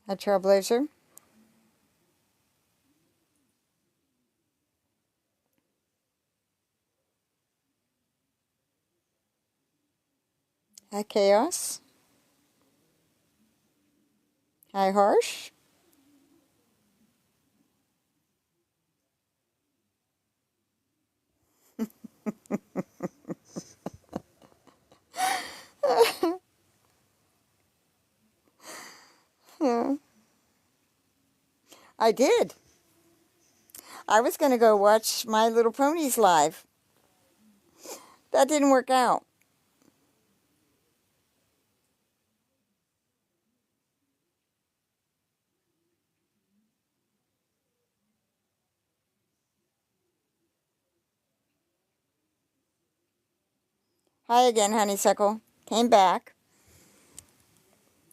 A trailblazer. A chaos. Hi, harsh. Yeah, I did. I was going to go watch My Little Ponies live. That didn't work out. Hi again, honeysuckle. Came back.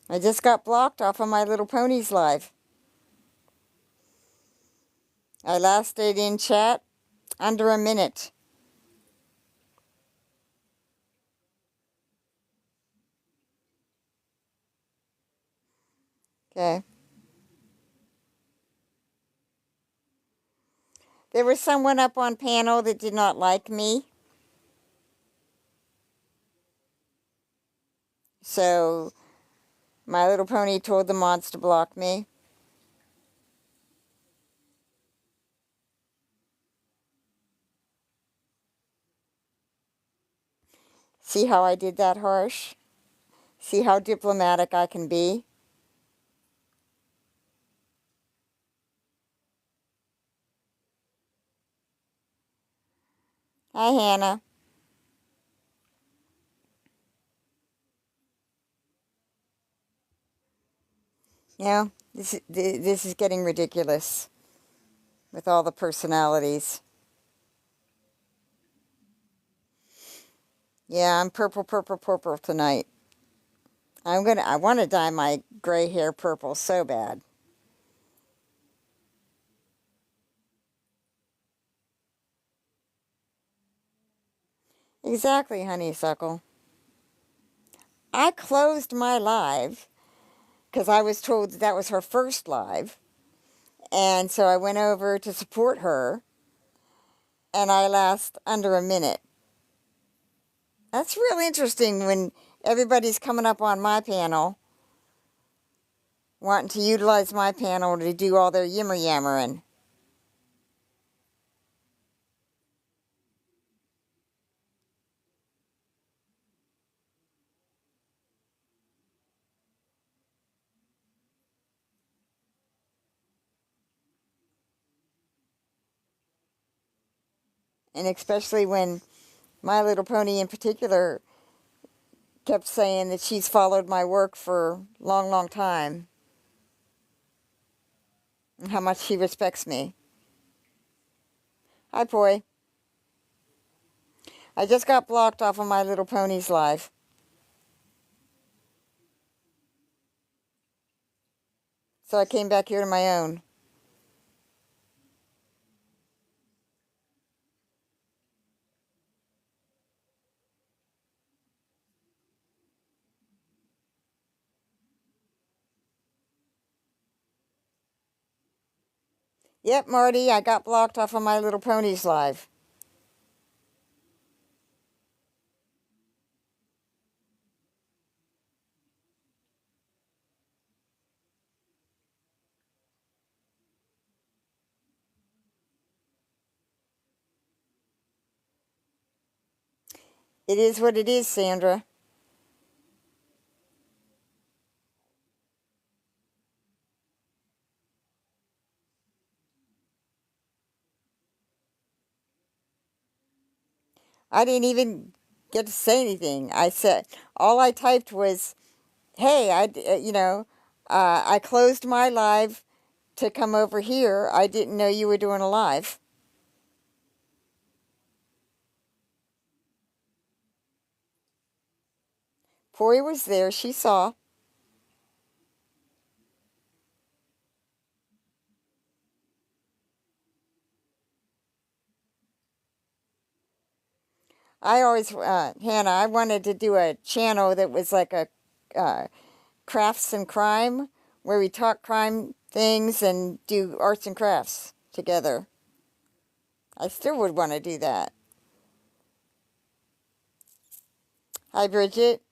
I just got blocked off of My Little Ponies live. I lasted in chat under a minute. Okay. There was someone up on panel that did not like me. So My Little Pony told the mods to block me. See how I did that, harsh? See how diplomatic I can be? Hi, Hannah. You know, this is getting ridiculous with all the personalities. Yeah, I'm purple, purple, purple tonight. I want to dye my gray hair purple so bad. Exactly, honeysuckle. I closed my live because I was told that was her first live. And so I went over to support her, and I last under a minute. That's real interesting when everybody's coming up on my panel, wanting to utilize my panel to do all their yimmer yammering. And especially when My Little Pony in particular kept saying that she's followed my work for a long, long time, and how much she respects me. Hi, Poi. I just got blocked off of My Little Pony's live. So I came back here to my own. Yep, Marty, I got blocked off of My Little Pony's live. It is what it is, Sandra. I didn't even get to say anything. I said, all I typed was, hey, I closed my live to come over here. I didn't know you were doing a live. Pori was there. She saw. Hannah, I wanted to do a channel that was like a crafts and crime where we talk crime things and do arts and crafts together. I still would want to do that. Hi, Bridget.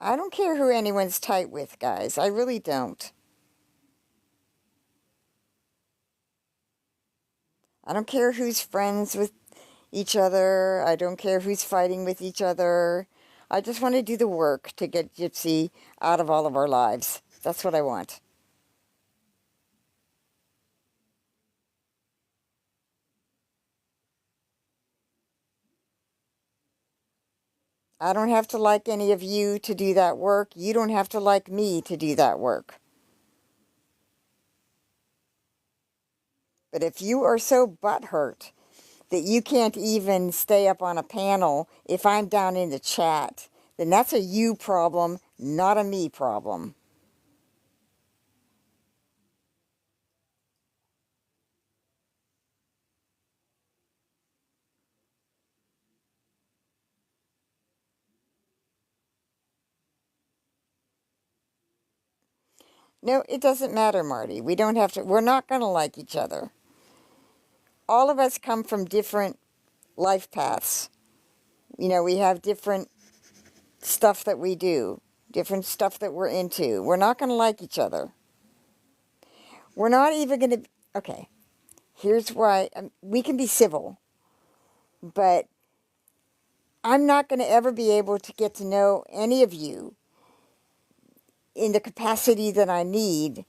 I don't care who anyone's tight with, guys. I really don't. I don't care who's friends with each other. I don't care who's fighting with each other. I just want to do the work to get Gypsy out of all of our lives. That's what I want. I don't have to like any of you to do that work. You don't have to like me to do that work. But if you are so butthurt that you can't even stay up on a panel if I'm down in the chat, then that's a you problem, not a me problem. No, it doesn't matter, Marty. We don't have to, we're not going to like each other. All of us come from different life paths. You know, we have different stuff that we do, different stuff that we're into. We're not going to like each other. We're not even going to, okay, here's why. We can be civil, but I'm not going to ever be able to get to know any of you in the capacity that I need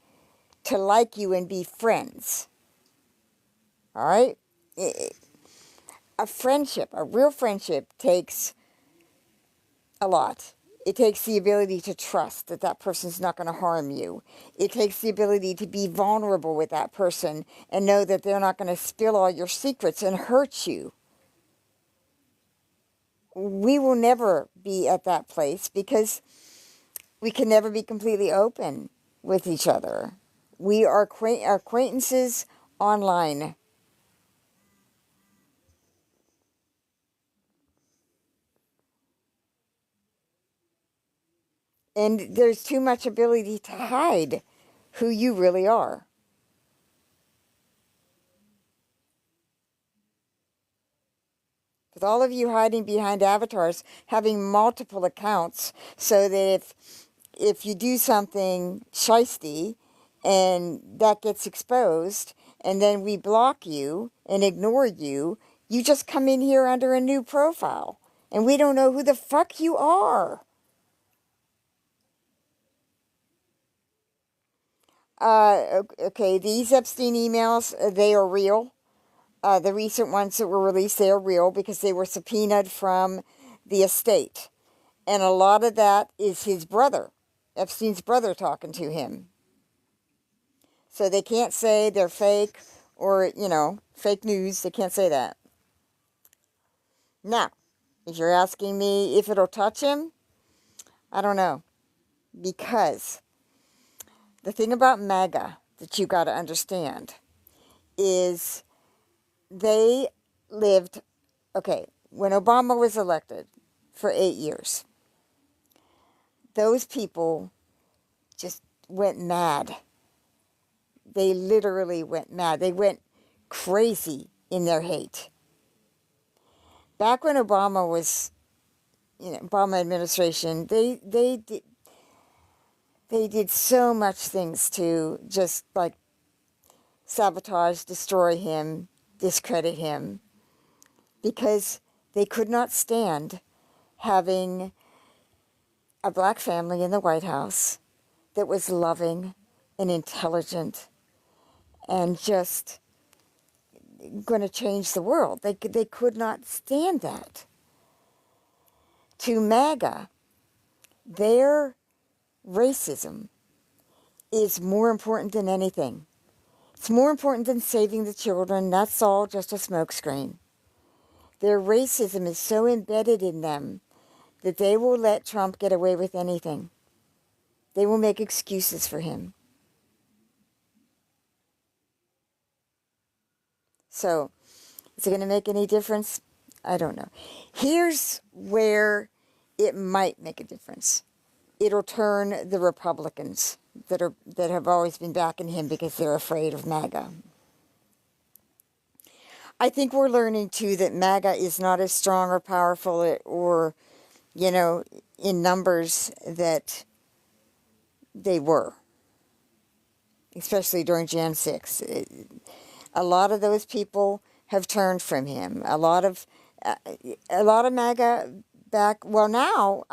to like you and be friends. All right? A friendship, a real friendship, takes a lot. It takes the ability to trust that that person's not going to harm you. It takes the ability to be vulnerable with that person and know that they're not going to spill all your secrets and hurt you. We will never be at that place because we can never be completely open with each other. We are acquaintances online. And there's too much ability to hide who you really are. With all of you hiding behind avatars, having multiple accounts, so that if you do something shisty and that gets exposed, and then we block you and ignore you, you just come in here under a new profile, and we don't know who the fuck you are. Okay, these Epstein emails, they are real. The recent ones that were released, they are real because they were subpoenaed from the estate. And a lot of that is his brother, Epstein's brother, talking to him. So they can't say they're fake or, fake news. They can't say that. Now, if you're asking me if it'll touch him, I don't know. Because the thing about MAGA that you got to understand is they lived, okay, when Obama was elected for 8 years, those people just went mad. They literally went mad. They went crazy in their hate. Back when Obama was, Obama administration, they did so much things to just like sabotage, destroy him, discredit him, because they could not stand having a black family in the White House that was loving and intelligent and just going to change the world. They could not stand that. To MAGA, their racism is more important than anything. It's more important than saving the children. That's all just a smokescreen. Their racism is so embedded in them that they will let Trump get away with anything. They will make excuses for him. So, is it going to make any difference? I don't know. Here's where it might make a difference. It'll turn the Republicans that have always been backing him because they're afraid of MAGA. I think we're learning too that MAGA is not as strong or powerful or, in numbers that they were, especially during Jan 6. A lot of those people have turned from him. A lot of MAGA back. Well, now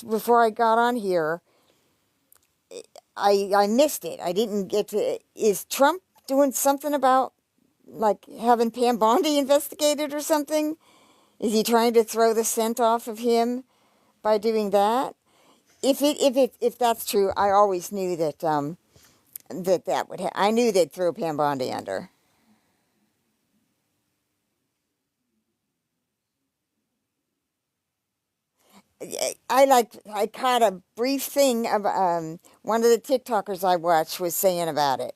before I got on here, I missed it. I didn't get to. Is Trump doing something about like having Pam Bondi investigated or something? Is he trying to throw the scent off of him by doing that? If that's true, I always knew that that would. I knew they'd throw Pam Bondi under. I caught a brief thing of one of the TikTokers I watched was saying about it,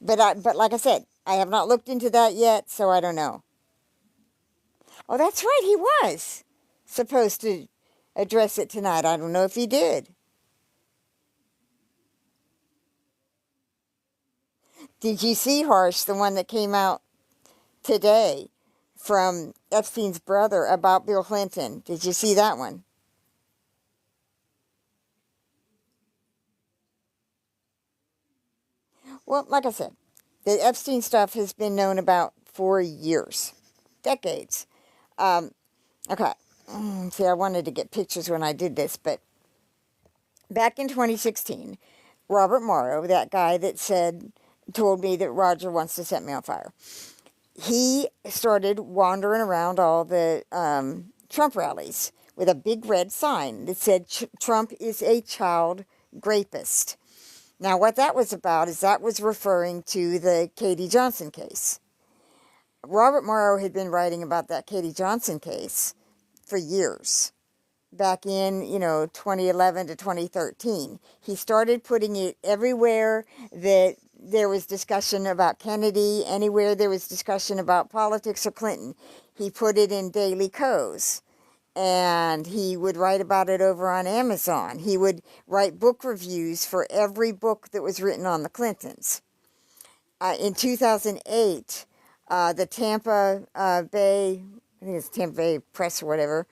but like I said, I have not looked into that yet, so I don't know. Oh, that's right, he was supposed to address it tonight. I don't know if he did. Did you see Harsh, the one that came out today from Epstein's brother about Bill Clinton? Did you see that one? Well, like I said, the Epstein stuff has been known about for years, decades. Okay. See, I wanted to get pictures when I did this, but back in 2016, Robert Morrow, that guy that told me that Roger wants to set me on fire, he started wandering around all the Trump rallies with a big red sign that said Trump is a child rapist. Now, what that was about is that was referring to the Katie Johnson case. Robert Morrow had been writing about that Katie Johnson case for years, back in, 2011 to 2013. He started putting it everywhere that there was discussion about Kennedy, anywhere there was discussion about politics or Clinton. He put it in Daily Kos. And he would write about it over on Amazon. He would write book reviews for every book that was written on the Clintons. In 2008, the Tampa Bay, I think it's Tampa Bay Press or whatever,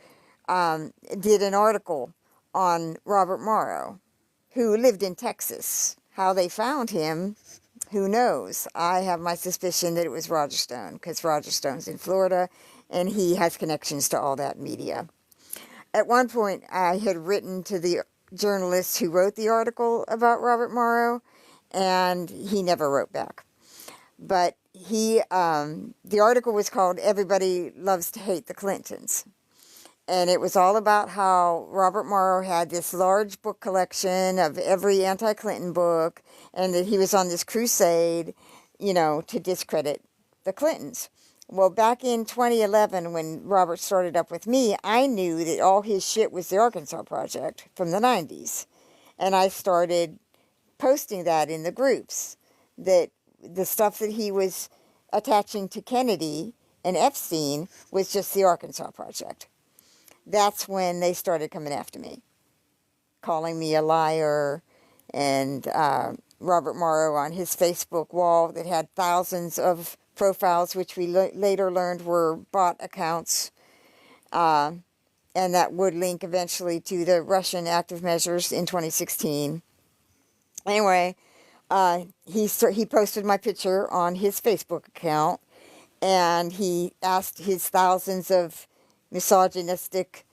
did an article on Robert Morrow, who lived in Texas. How they found him, who knows? I have my suspicion that it was Roger Stone, because Roger Stone's in Florida, and he has connections to all that media. At one point, I had written to the journalist who wrote the article about Robert Morrow, and he never wrote back. But the article was called "Everybody Loves to Hate the Clintons." And it was all about how Robert Morrow had this large book collection of every anti-Clinton book, and that he was on this crusade, to discredit the Clintons. Well, back in 2011, when Robert started up with me, I knew that all his shit was the Arkansas Project from the 90s. And I started posting that in the groups, that the stuff that he was attaching to Kennedy and Epstein was just the Arkansas Project. That's when they started coming after me, calling me a liar, and Robert Morrow on his Facebook wall that had thousands of profiles, which we later learned were bot accounts, and that would link eventually to the Russian active measures in 2016. Anyway, he posted my picture on his Facebook account, and he asked his thousands of misogynistic,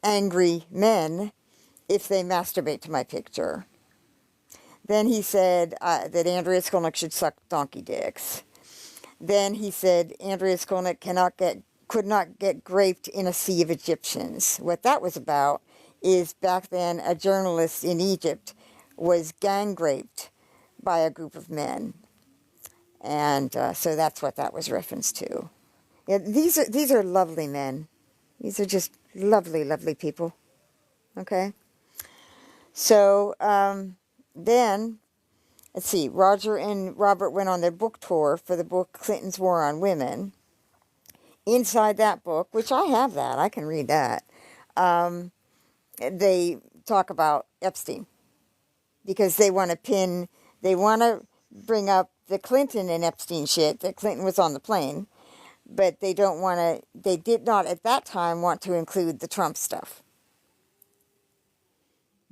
angry men if they masturbate to my picture. Then he said that Andrea Skolnick should suck donkey dicks. Then he said Andrea Skolnick could not get graped in a sea of Egyptians. What that was about is back then a journalist in Egypt was gang raped by a group of men. And so that's what that was referenced to. Yeah, these are lovely men. These are just lovely, lovely people. Okay? So then, let's see, Roger and Robert went on their book tour for the book Clinton's War on Women. Inside that book, which I have that, I can read that, they talk about Epstein because they want to bring up the Clinton and Epstein shit, that Clinton was on the plane, but they did not at that time want to include the Trump stuff.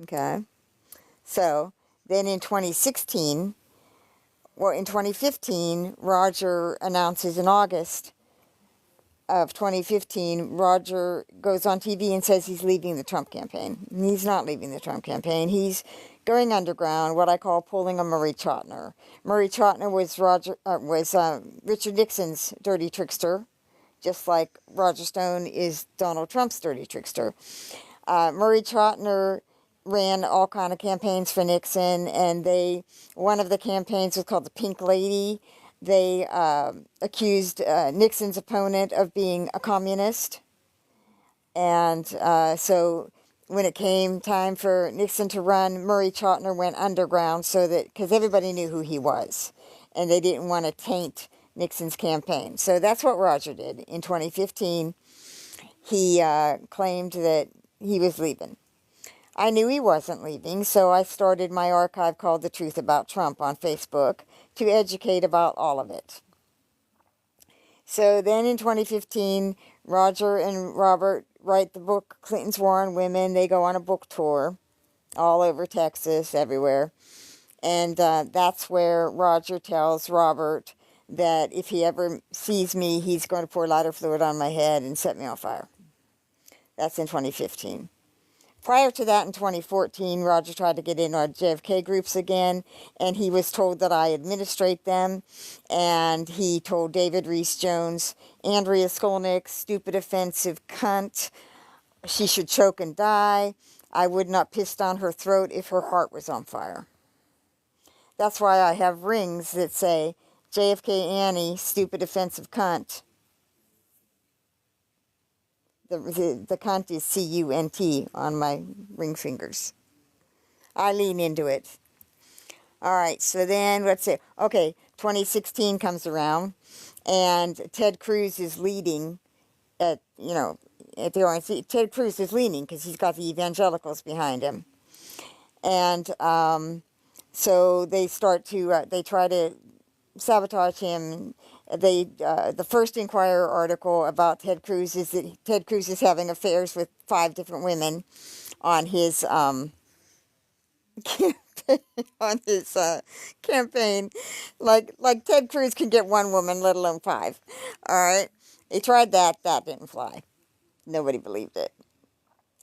Okay? So, then in 2015, Roger announces in August of 2015, Roger goes on TV and says he's leaving the Trump campaign. He's not leaving the Trump campaign. He's going underground, what I call pulling a Murray Chotiner. Murray Chotiner was Richard Nixon's dirty trickster, just like Roger Stone is Donald Trump's dirty trickster. Murray Chotiner ran all kind of campaigns for Nixon, and one of the campaigns was called the Pink Lady. They accused Nixon's opponent of being a communist. And so when it came time for Nixon to run, Murray Chotiner went underground because everybody knew who he was. And they didn't want to taint Nixon's campaign. So that's what Roger did. In 2015, he claimed that he was leaving. I knew he wasn't leaving, so I started my archive called The Truth About Trump on Facebook to educate about all of it. So then in 2015, Roger and Robert write the book Clinton's War on Women. They go on a book tour all over Texas, everywhere. And that's where Roger tells Robert that if he ever sees me, he's going to pour lighter fluid on my head and set me on fire. That's in 2015. Prior to that, in 2014, Roger tried to get in our JFK groups again, and he was told that I administrate them, and he told David Rees-Jones, Andrea Skolnick, stupid, offensive cunt, she should choke and die, I would not piss down her throat if her heart was on fire. That's why I have rings that say, JFK Annie, stupid, offensive cunt. The cunt is C-U-N-T on my ring fingers. I lean into it. All right, so then let's see. Okay, 2016 comes around, and Ted Cruz is leading at the RNC. Ted Cruz is leading because he's got the evangelicals behind him. And so they try to sabotage him. The first Inquirer article about Ted Cruz is that Ted Cruz is having affairs with 5 different women on his campaign. Like Ted Cruz can get 1 woman, let alone 5. All right, they tried that didn't fly. Nobody believed it.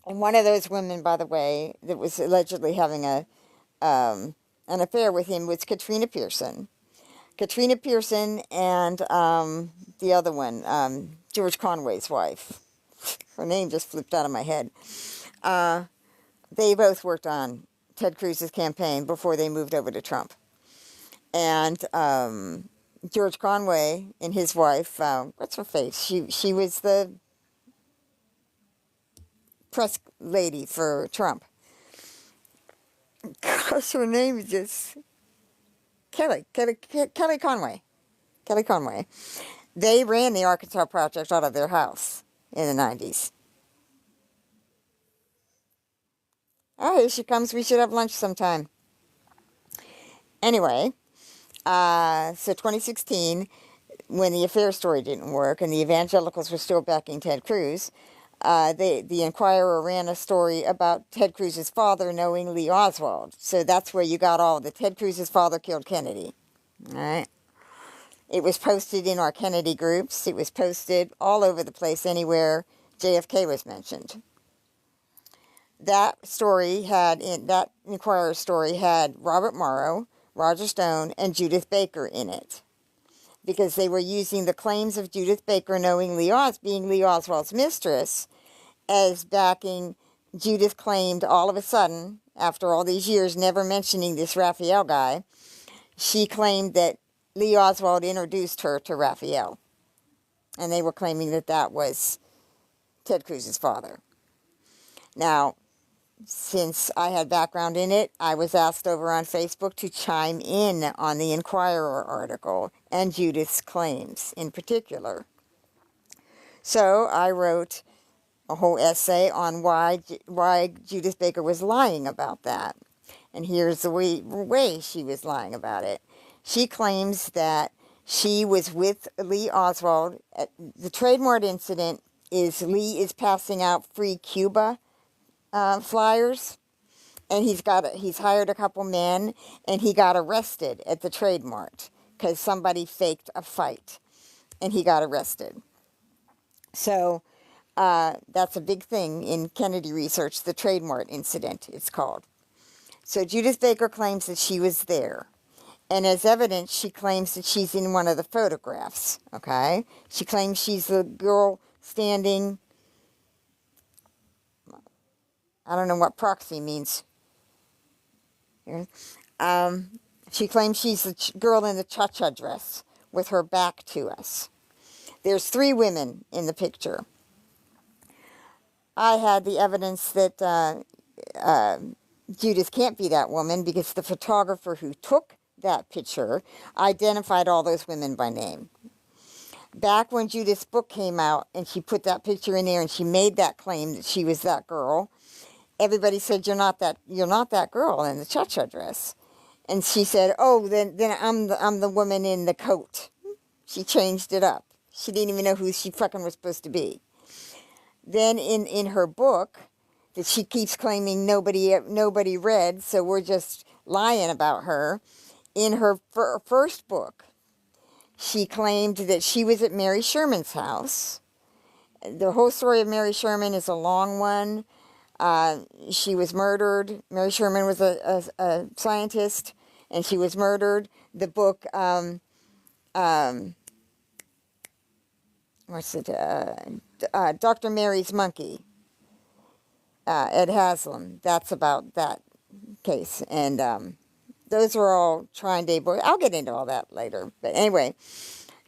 And one of those women, by the way, that was allegedly having an affair with him was Katrina Pearson. Katrina Pearson and the other one, George Conway's wife. Her name just flipped out of my head. They both worked on Ted Cruz's campaign before they moved over to Trump. And George Conway and his wife, what's her face? She was the press lady for Trump. Gosh, her name is just... Kelly Conway. Kelly Conway. They ran the Arkansas Project out of their house in the 90s. Oh, here she comes. We should have lunch sometime. Anyway, so 2016, when the affair story didn't work and the evangelicals were still backing Ted Cruz, the Inquirer ran a story about Ted Cruz's father knowing Lee Oswald. So that's where you got all the Ted Cruz's father killed Kennedy. All right. It was posted in our Kennedy groups. It was posted all over the place, anywhere JFK was mentioned. That Inquirer story had Robert Morrow, Roger Stone, and Judith Baker in it, because they were using the claims of Judith Baker knowing being Lee Oswald's mistress as backing. Judith claimed all of a sudden, after all these years never mentioning this Raphael guy, she claimed that Lee Oswald introduced her to Raphael. And they were claiming that was Ted Cruz's father. Now, since I had background in it, I was asked over on Facebook to chime in on the Inquirer article and Judith's claims in particular. So I wrote a whole essay on why Judith Baker was lying about that. And here's the way she was lying about it. She claims that she was with Lee Oswald. The Trademark incident is Lee is passing out free Cuba flyers, and he's hired a couple men, and he got arrested at the Trademark because somebody faked a fight, and he got arrested. So that's a big thing in Kennedy research, the Trademark incident, it's called. So Judith Baker claims that she was there. And as evidence, she claims that she's in one of the photographs, okay? She claims she's the girl standing, I don't know what proxy means. She claims she's the girl in the cha-cha dress with her back to us. There's 3 women in the picture. I had the evidence that Judith can't be that woman because the photographer who took that picture identified all those women by name. Back when Judith's book came out and she put that picture in there and she made that claim that she was that girl, everybody said, you're not that girl in the cha-cha dress. And she said, oh, then I'm the woman in the coat. She changed it up. She didn't even know who she fucking was supposed to be. Then in her book, that she keeps claiming nobody read, so we're just lying about her. In her first book, she claimed that she was at Mary Sherman's house. The whole story of Mary Sherman is a long one. She was murdered. Mary Sherman was a scientist, and she was murdered. The book, Dr. Mary's Monkey, Ed Haslam, that's about that case. And those are all Trine Day books. I'll get into all that later. But anyway,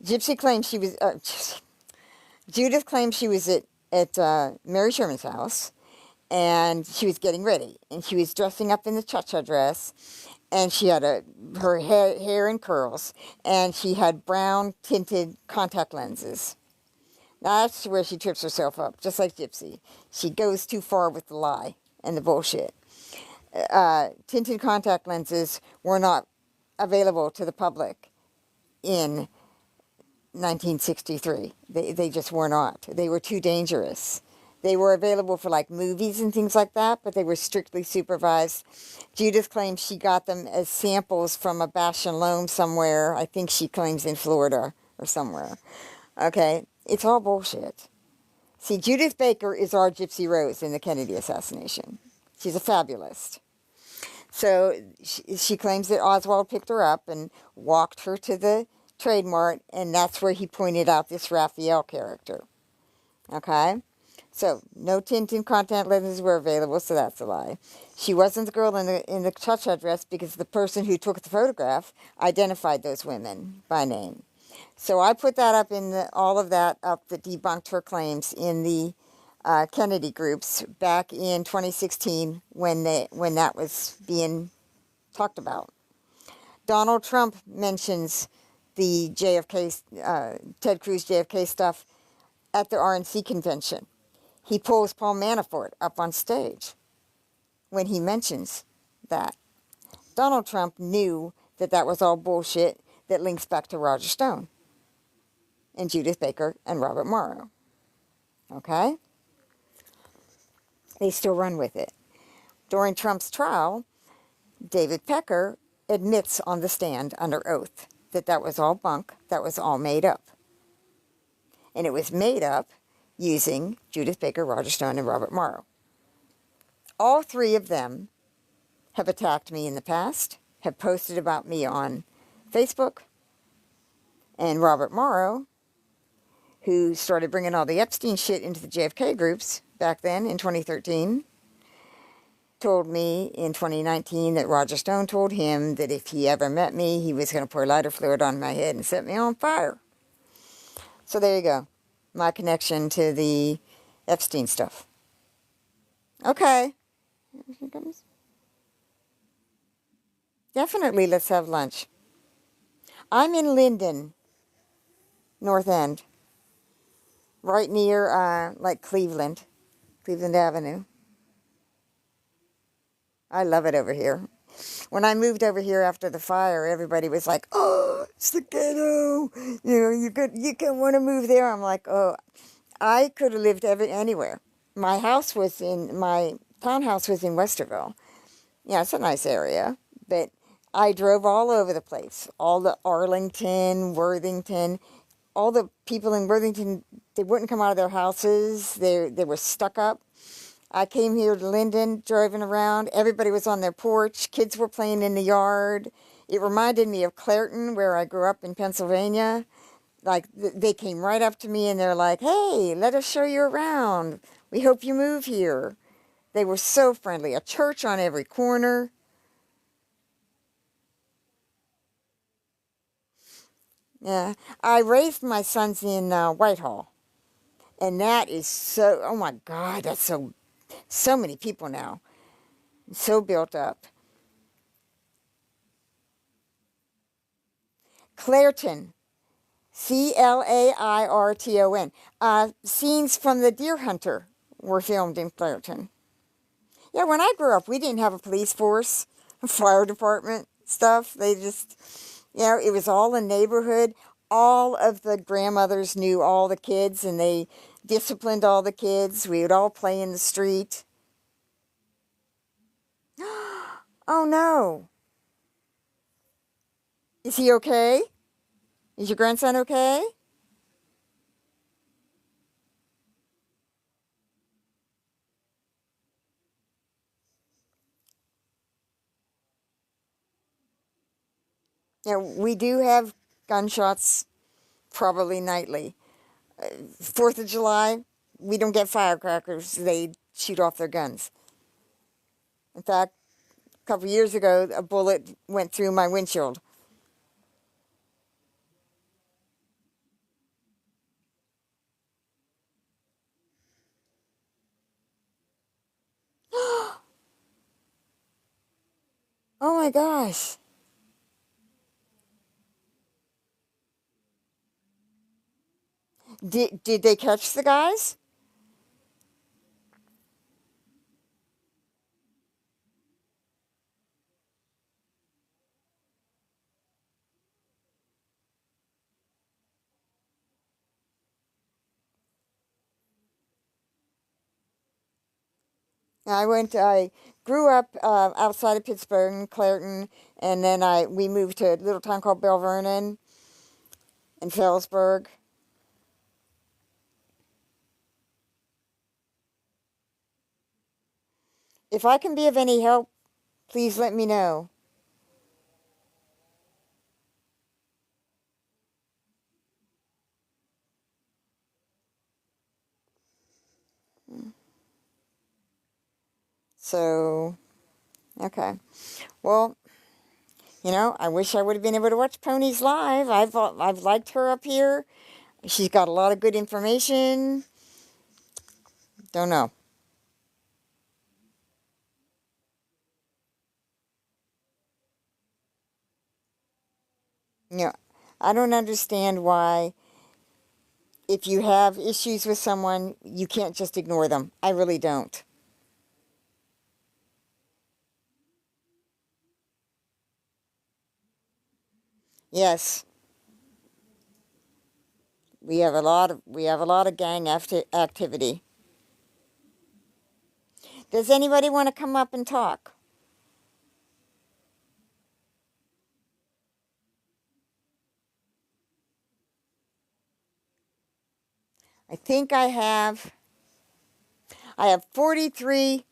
Judith claims she was at Mary Sherman's house, and she was getting ready, and she was dressing up in the cha-cha dress, and she had her hair in curls, and she had brown tinted contact lenses. Now that's where she trips herself up, just like Gypsy. She goes too far with the lie and the bullshit. Tinted contact lenses were not available to the public in 1963. They just were not. They were too dangerous. They were available for like movies and things like that, but they were strictly supervised. Judith claims she got them as samples from a Bausch and Lomb somewhere. I think she claims in Florida or somewhere. Okay, it's all bullshit. See, Judith Baker is our Gypsy Rose in the Kennedy assassination. She's a fabulist. So she claims that Oswald picked her up and walked her to the Trademark, and that's where he pointed out this Raphael character. Okay? So, no tinted contact lenses were available, so that's a lie. She wasn't the girl in the cha-cha dress because the person who took the photograph identified those women by name. So I put that up all of that up that debunked her claims in the Kennedy groups back in 2016 when that was being talked about. Donald Trump mentions the JFK, Ted Cruz JFK stuff at the RNC convention. He pulls Paul Manafort up on stage when he mentions that. Donald Trump knew that was all bullshit that links back to Roger Stone and Judith Baker and Robert Morrow. Okay? They still run with it. During Trump's trial, David Pecker admits on the stand under oath that was all bunk, that was all made up. And it was made up using Judith Baker, Roger Stone, and Robert Morrow. All 3 of them have attacked me in the past, have posted about me on Facebook, and Robert Morrow, who started bringing all the Epstein shit into the JFK groups back then in 2013, told me in 2019 that Roger Stone told him that if he ever met me, he was going to pour lighter fluid on my head and set me on fire. So there you go. My connection to the Epstein stuff. Okay. Here comes. Definitely, let's have lunch. I'm in Linden, North End, right near like Cleveland Avenue. I love it over here. When I moved over here after the fire, everybody was like, "Oh, it's the ghetto. You can want to move there." I'm like, "Oh, I could have lived anywhere." My townhouse was in Westerville. Yeah, it's a nice area, but I drove all over the place. All the Arlington, Worthington, all the people in Worthington, they wouldn't come out of their houses. They were stuck up. I came here to Linden, driving around. Everybody was on their porch. Kids were playing in the yard. It reminded me of Clairton, where I grew up in Pennsylvania. Like they came right up to me and they're like, "Hey, let us show you around. We hope you move here." They were so friendly. A church on every corner. Yeah, I raised my sons in Whitehall, and that is so. Oh my God, that's so many people now, so built up. Clairton, Clairton. Scenes from The Deer Hunter were filmed in Clairton. Yeah, when I grew up, we didn't have a police force, fire department stuff. They just, it was all a neighborhood. All of the grandmothers knew all the kids and they disciplined all the kids. We would all play in the street. Oh no. Is he okay? Is your grandson okay? Yeah, we do have gunshots probably nightly. 4th of July, we don't get firecrackers. They shoot off their guns. In fact, a couple years ago, a bullet went through my windshield. Oh my gosh. Did they catch the guys? I grew up outside of Pittsburgh in Clairton, and then we moved to a little town called Bell Vernon in Phillipsburg. If I can be of any help, please let me know. So, okay. Well, I wish I would have been able to watch Ponies live. I've liked her up here. She's got a lot of good information. Don't know. You know, I don't understand why if you have issues with someone, you can't just ignore them. I really don't. Yes, we have a lot of gang activity. Does anybody want to come up and talk? I think I have 43%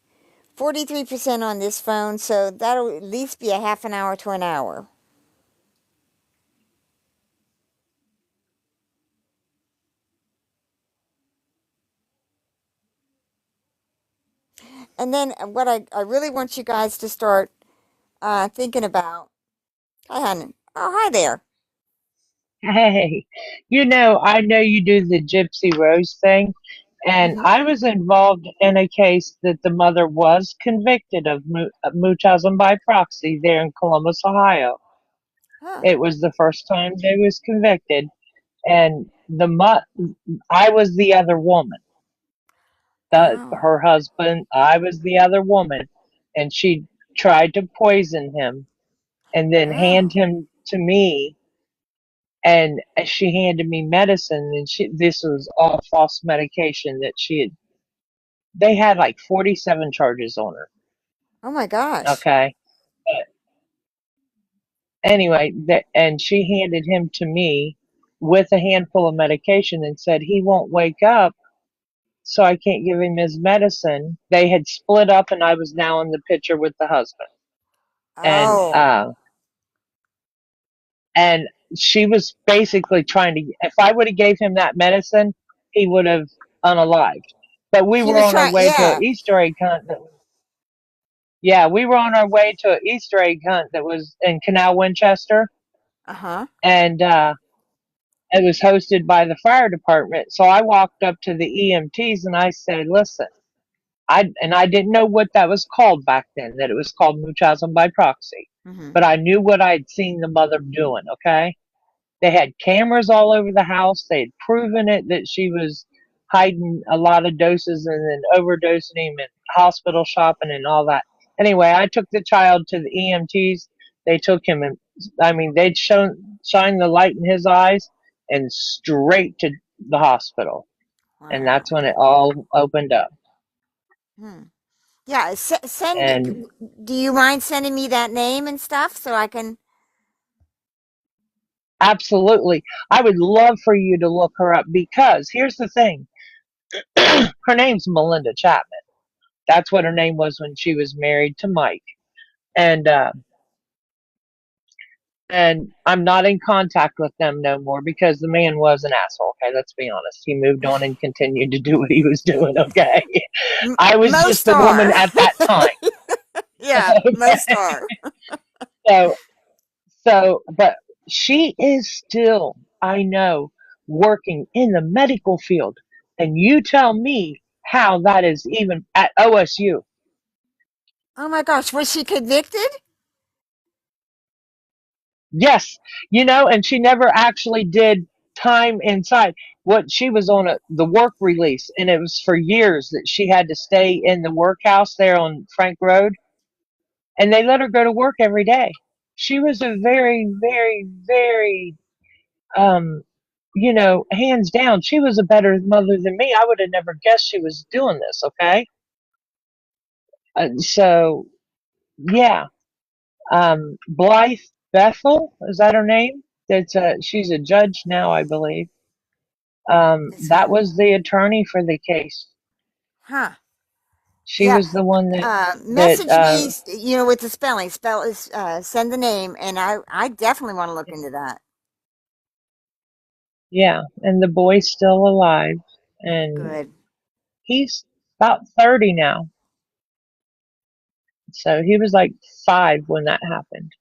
on this phone, so that'll at least be a half an hour to an hour. And then what I really want you guys to start thinking about. Hi, honey. Oh, hi there. Hey, I know you do the Gypsy Rose thing. And Mm-hmm. I was involved in a case that the mother was convicted of mutism by proxy there in Columbus, Ohio. Huh. It was the first time they was convicted, and I was the other woman. Oh. Her husband, I was the other woman, and she tried to poison him and then hand Oh. him to me. And she handed me medicine, and this was all false medication that they had like 47 charges on her. Oh my gosh. Okay. But anyway, and she handed him to me with a handful of medication and said he won't wake up, so I can't give him his medicine. They had split up, and I was now in the picture with the husband. And Oh. and she was basically trying to, if I would have gave him that medicine, he would have unalived. But we She were was on our trying. way to an Yeah. Easter egg hunt that was, yeah, we were on our way to an Easter egg hunt that was in Canal Winchester, Uh huh. and it was hosted by the fire department. So I walked up to the EMTs and I said, "Listen, I didn't know what that was called back then. That it was called muchasm by proxy, Mm-hmm. but I knew what I'd seen the mother doing. Okay, they had cameras all over the house. They had proven it that she was hiding a lot of doses and then overdosing him and hospital shopping and all that. Anyway, I took the child to the EMTs. They took him and I mean they'd shined the light in his eyes and straight to the hospital. And Wow. that's when it all opened up. Hmm. Yeah. Send. And Do you mind sending me that name and stuff so I can? absolutely, I would love for you to look her up because here's the thing. Her name's Melinda Chapman. That's what her name was when she was married to Mike. And and I'm not in contact with them no more because the man was an asshole. Okay, let's be honest. He moved on and continued to do what he was doing. Okay, I was just Most the woman are. at that time. Yeah. Most Okay, are. so but she is still, I know, working in the medical field, and you tell me how that is even at OSU. Oh my gosh. Was she convicted? Yes, and she never actually did time inside. What she was on the work release, and it was for years that she had to stay in the workhouse there on Frank Road, and they let her go to work every day. She was a very, very, very, um, hands down, she was a better mother than me. I would have never guessed she was doing this. Okay, so yeah, Blythe Bethel, is that her name? That's she's a judge now, I believe. Is That who? was the attorney for the case. Huh. She Yeah. was the one that Message me, with the spelling. Send the name, and I definitely want to look into that. yeah, and the boy's still alive, and Good. he's about 30 now. So he was like 5 when that happened.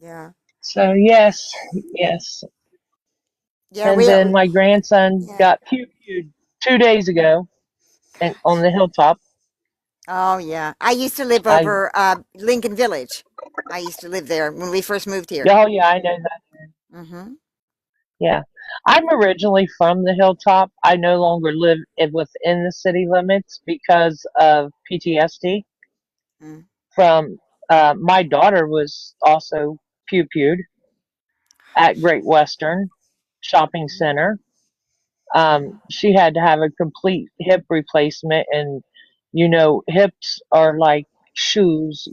Yeah. So yes, yes. Yeah. And then my grandson Yeah. got pew-pewed 2 days ago, and on Gosh. the hilltop. Oh yeah. I used to live I over Lincoln Village. I used to live there when we first moved here. Oh yeah, I know that. Mm-hmm. Yeah. I'm originally from the hilltop. I no longer live within the city limits because of PTSD Mm-hmm. from my daughter was also pew-pewed at Great Western Shopping Center. Mm-hmm. She had to have a complete hip replacement, and hips are like shoes.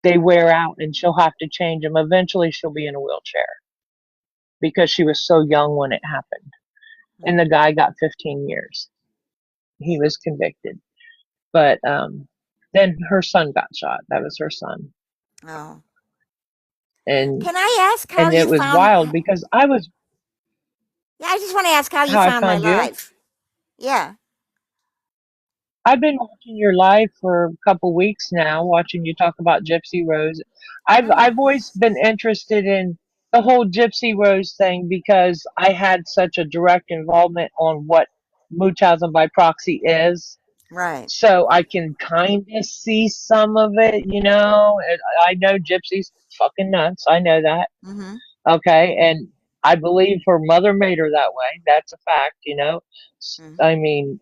They wear out, and she'll have to change them. Eventually, she'll be in a wheelchair because she was so young when it happened. And the guy got 15 years. He was convicted. But then her son got shot. That was her son. Oh. And Can I ask how and you it was found? wild because Yeah, I just want to ask how you how I found my found you. life. Yeah. I've been watching your live for a couple weeks now, watching you talk about Gypsy Rose. I've Oh. always been interested in the whole Gypsy Rose thing because I had such a direct involvement on what Munchausen by proxy is. Right. So I can kind of see some of it, you know. And I know Gypsy's fucking nuts. I know that. Mm-hmm. Okay. And I believe her mother made her that way. That's a fact, you know. Mm-hmm. I mean,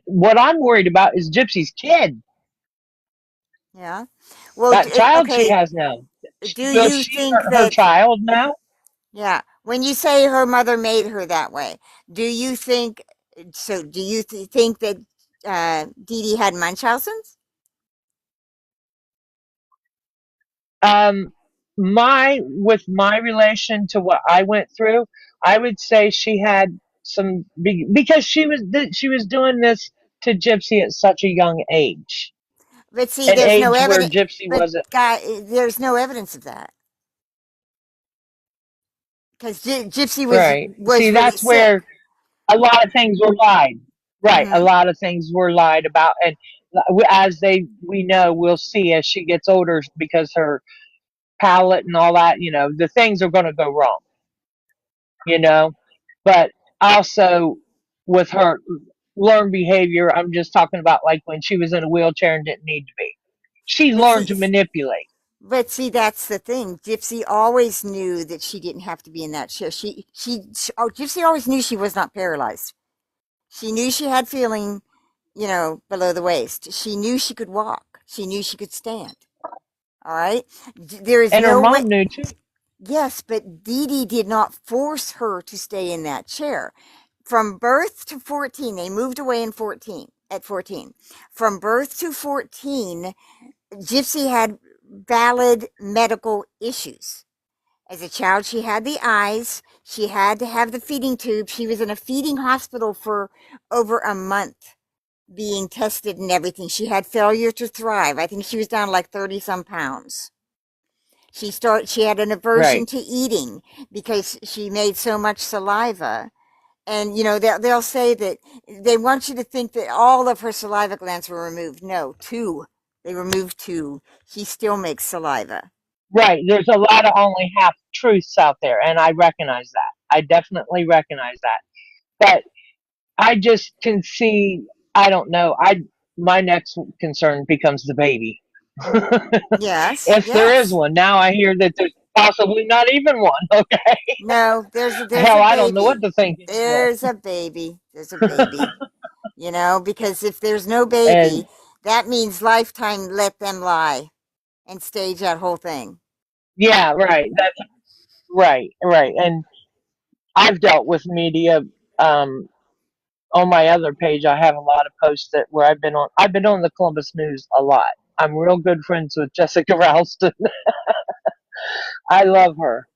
what I'm worried about is Gypsy's kid, Yeah. Well, that child she okay. has now. Do Will you she think hurt her that, child now? yeah, when you say her mother made her that way, do you think, so do you think that Dee Dee had Munchausen's? Um, with my relation to what I went through, I would say she had because she was doing this to Gypsy at such a young age, But see, an there's no age where evidence. Gypsy But wasn't guy, there's no evidence of that because Gypsy right. was See, really that's sick. where a lot of things were lied. Right, a Mm-hmm. lot of things were lied about, and as we know, we'll see as she gets older because her palate and all that, you know, the things are going to go wrong, you know. But also with her learned behavior, I'm just talking about like when she was in a wheelchair and didn't need to be. She But learned see, to manipulate. that's the thing. Gypsy always knew that she didn't have to be in that chair. Oh, Gypsy always knew she was not paralyzed. She knew she had feeling, below the waist. She knew she could walk. She knew she could stand. All right. There is And her no way. mom knew too. Yes, but Dee Dee did not force her to stay in that chair. From birth to 14, they moved away in 14, at 14. From birth to 14, Gypsy had valid medical issues. As a child, she had the eyes. She had to have the feeding tube. She was in a feeding hospital for over a month being tested and everything. She had failure to thrive. I think she was down like 30 some pounds. She had an aversion Right. to eating because she made so much saliva. And they'll say that they want you to think that all of her saliva glands were removed. No, two. They removed two. She still makes saliva. Right. There's a lot of only half truths out there, and I recognize that. I definitely recognize that. But I just can see, I don't know. I My next concern becomes the baby. Yes, If there is yes. one. Now I hear that there's possibly not even one. Okay. No, there's Hell, a I don't know baby. what to think anymore. There's a baby. There's a baby. Because if there's no baby, And that means Lifetime let them lie and stage that whole thing. yeah, right. That's right, right. And I've dealt with media. Um, on my other page, I have a lot of posts that where I've been on the Columbus News a lot. I'm real good friends with Jessica Ralston. I love her.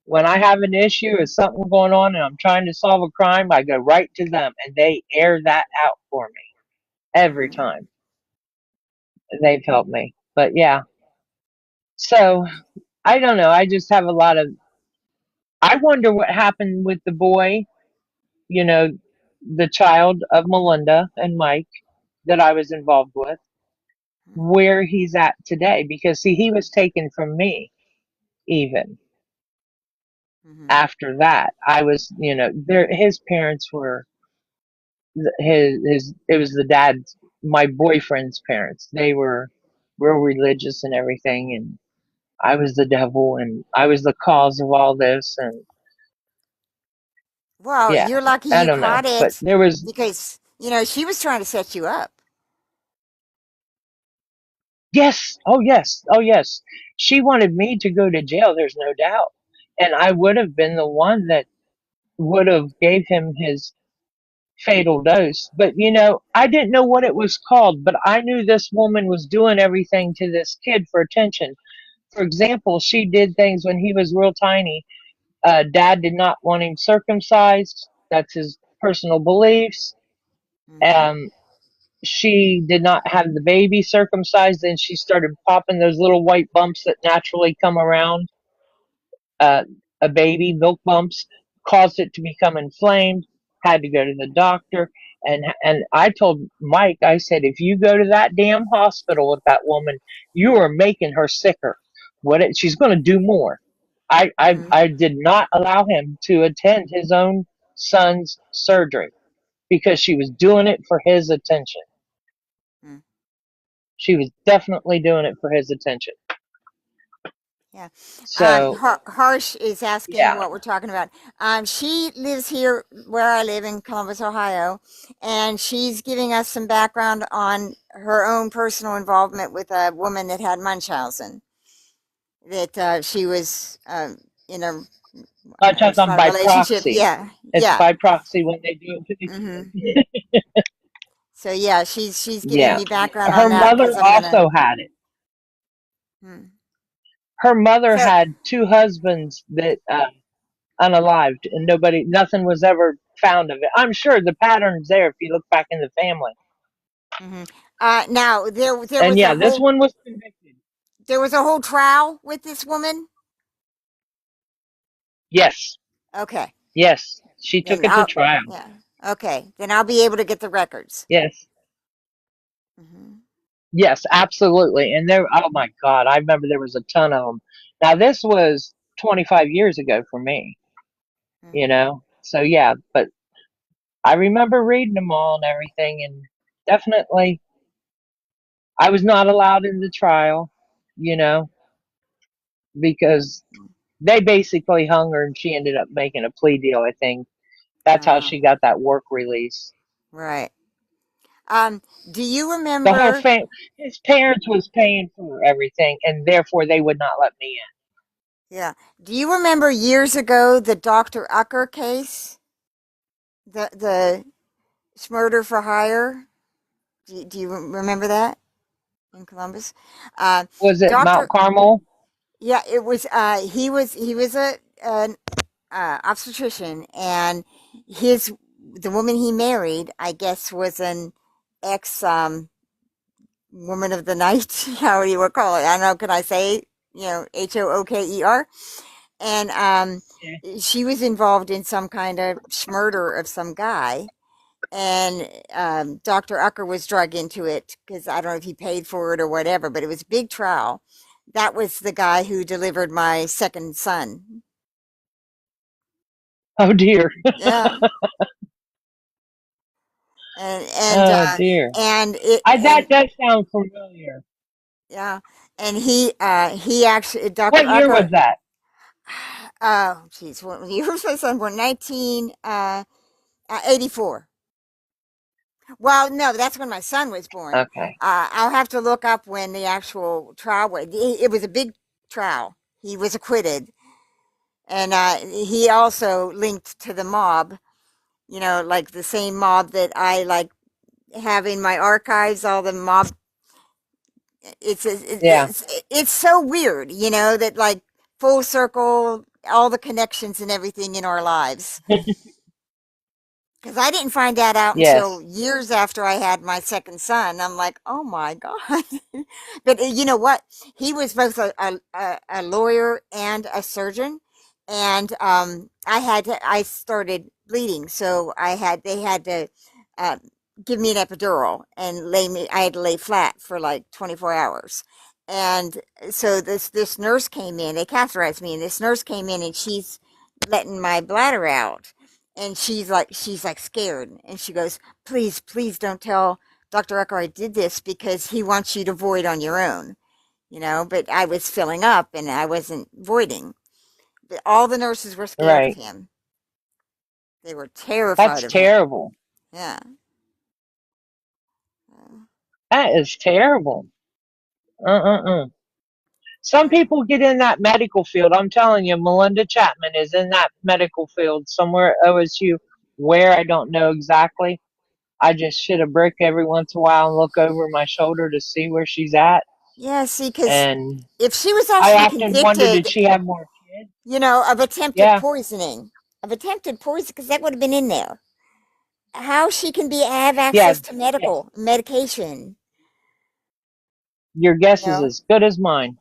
When I have an issue or something going on and I'm trying to solve a crime, I go right to them and they air that out for me every Hmm. time. They've helped me. But yeah, so I don't know. I just have a lot of. I wonder what happened with the boy, you know, the child of Melinda and Mike that I was involved with, where he's at today. Because, see, he was taken from me even Hmm. after that. I was, his parents were it was the dad's my boyfriend's parents. They were real religious and everything, and I was the devil and I was the cause of all this. And Well, yeah, you're lucky I you don't know, caught but it there was because, she was trying to set you up. yes, oh yes, oh yes, she wanted me to go to jail, there's no doubt, and I would have been the one that would have gave him his fatal dose. But I didn't know what it was called, but I knew this woman was doing everything to this kid for attention. For example, she did things when he was real tiny. Dad did not want him circumcised. That's his personal beliefs. Hmm. Um, she did not have the baby circumcised, and she started popping those little white bumps that naturally come around uh, a baby, milk bumps, caused it to become inflamed. Had to go to the doctor, and I told Mike, I said, if you go to that damn hospital with that woman, you are making her sicker. She's going to do more. Mm-hmm. I did not allow him to attend his own son's surgery because she was doing it for his attention. Mm. She was definitely doing it for his attention. Yeah. So, Harsh is asking yeah. what we're talking about. She lives here where I live in Columbus, Ohio, and she's giving us some background on her own personal involvement with a woman that had Munchausen. That she was in a I'm talking it's about not a by relationship. proxy. Yeah, It's yeah. by proxy when they do it to each Hmm. other. So yeah, she's giving Yeah. me background on Her that mother because I'm gonna. also had it. Hmm. Her mother So. had two husbands that unalived, and nothing was ever found of it. I'm sure the pattern's there if you look back in the family. Hmm. Now And yeah, this one was convicted. there was a whole trial with this woman. Yes, Okay. yes, she took Then it to I'll, trial. yeah. Okay. Then I'll be able to get the records. Yes, Hmm. yes, absolutely. And there, oh my God, I remember there was a ton of them. Now this was 25 years ago for me, you know. So yeah, but I remember reading them all and everything, and definitely I was not allowed in the trial, you know, because they basically hung her and she ended up making a plea deal, I think. That's how she got that work release. Right. Um, do you The whole remember? his parents was paying for everything, and therefore they would not let me Yeah. Do you remember years ago the Dr. Ucker case? The murder for hire? Do you remember that in Columbus? Uh, in. Was it Mount Dr. Carmel? Yeah, it was. He was a an obstetrician, and the woman he married, I guess, was an ex woman of the night. How do you would call it? I don't know. Can I say Hooker? And Yeah. she was involved in some kind of murder of some guy, and Dr. Ucker was drug into it because I don't know if he paid for it or whatever, but it was a big trial. That was the guy who delivered my second son. Oh dear. Yeah, and and Oh uh, dear. and it That and does sound familiar. yeah, and he actually Dr. What year was Ucker. that? Oh, geez, what year was my son born? 1984. Well, no, that's when my son was born. Okay. I'll have to look up when the actual trial was. It was a big trial. He was acquitted, and he also linked to the mob. Like the same mob that I like have in my archives. All the mob. Yeah. It's so weird, that like full circle, all the connections and everything in our lives. Because I didn't find that out until Yes. years after I had my second son. I'm like, oh my God. But you know what? He was both a lawyer and a surgeon. And I started bleeding. So they had to uh, give me an epidural and I had to lay flat for like 24 hours. And so this nurse came in, they catheterized me, and this nurse came in and she's letting my bladder out, and she's like scared, and she goes, please don't tell Dr. Ecker I did this because he wants you to void on your own, but I was filling up and I wasn't voiding. But all the nurses were scared of Right. him. They were terrified That's of him. terrible. Yeah. That is terrible. Uh. Some Yeah. people get in that medical field. I'm telling you, Melinda Chapman is in that medical field somewhere at OSU. Where I don't know exactly. I just shoot a brick every once in a while and look over my shoulder to see where she's at. Yeah, see, because And if she was I actually often wonder, did convicted, she have more kids? of attempted Yeah, poisoning, because that would have been in there. How she can have yeah, access to yes. medication, Your you guess is know? as good as mine.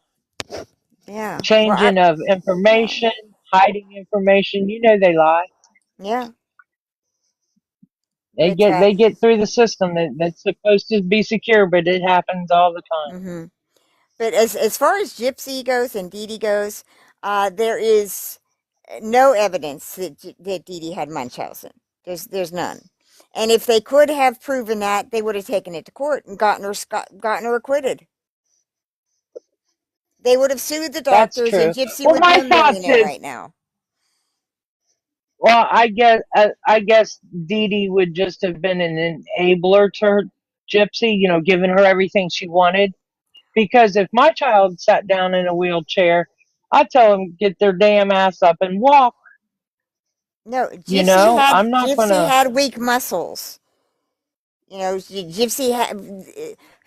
Yeah. Well, Changing of yeah, information, hiding information. You know they lie. yeah, They but get they get through the system that's supposed to be secure, but it happens all the time. hmm but as far as Gypsy goes and Dee Dee goes, There is no evidence that Dee Dee had Munchausen. There's none. And if they could have proven that, they would have taken it to court and gotten her acquitted. They would have sued the That's doctors, and true. Gypsy Well, would be my a thoughts millionaire is, right now. well, I guess Dee Dee would just have been an enabler to her, Gypsy, giving her everything she wanted. Because if my child sat down in a wheelchair, I'd tell them get their damn ass up and walk. No, I'm not Gypsy gonna. had weak muscles. Gypsy had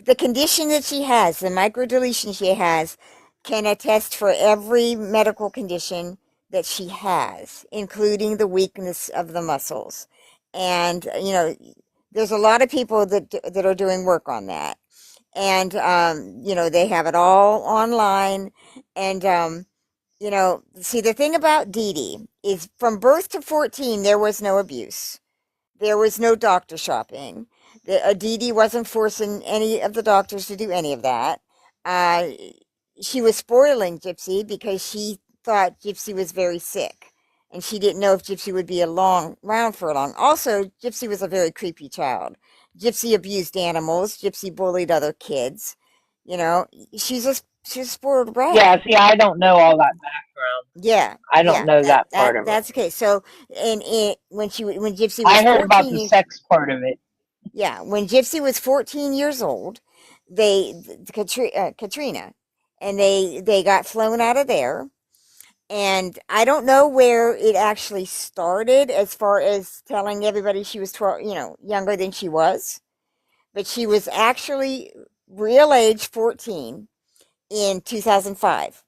the condition that she has, the microdeletion she has, can attest for every medical condition that she has, including the weakness of the muscles. And there's a lot of people that are doing work on that, and they have it all online. And see, the thing about Dee Dee is, from birth to 14, there was no abuse. There was no doctor shopping. Dee wasn't forcing any of the doctors to do any of that. Uh, she was spoiling Gypsy because she thought Gypsy was very sick. And she didn't know if Gypsy would be around for long. Also, Gypsy was a very creepy child. Gypsy abused animals. Gypsy bullied other kids. You know, she's a spoiled brat. Yeah, see, I don't know all that background. Yeah, I don't yeah, know that part of it. that's okay. So, and when Gypsy was I heard about 14 the years, sex part of it. yeah, when Gypsy was 14 years old, Katrina, and they got flown out of there. And I don't know where it actually started as far as telling everybody she was 12, younger than she was, but she was actually real age 14 in 2005.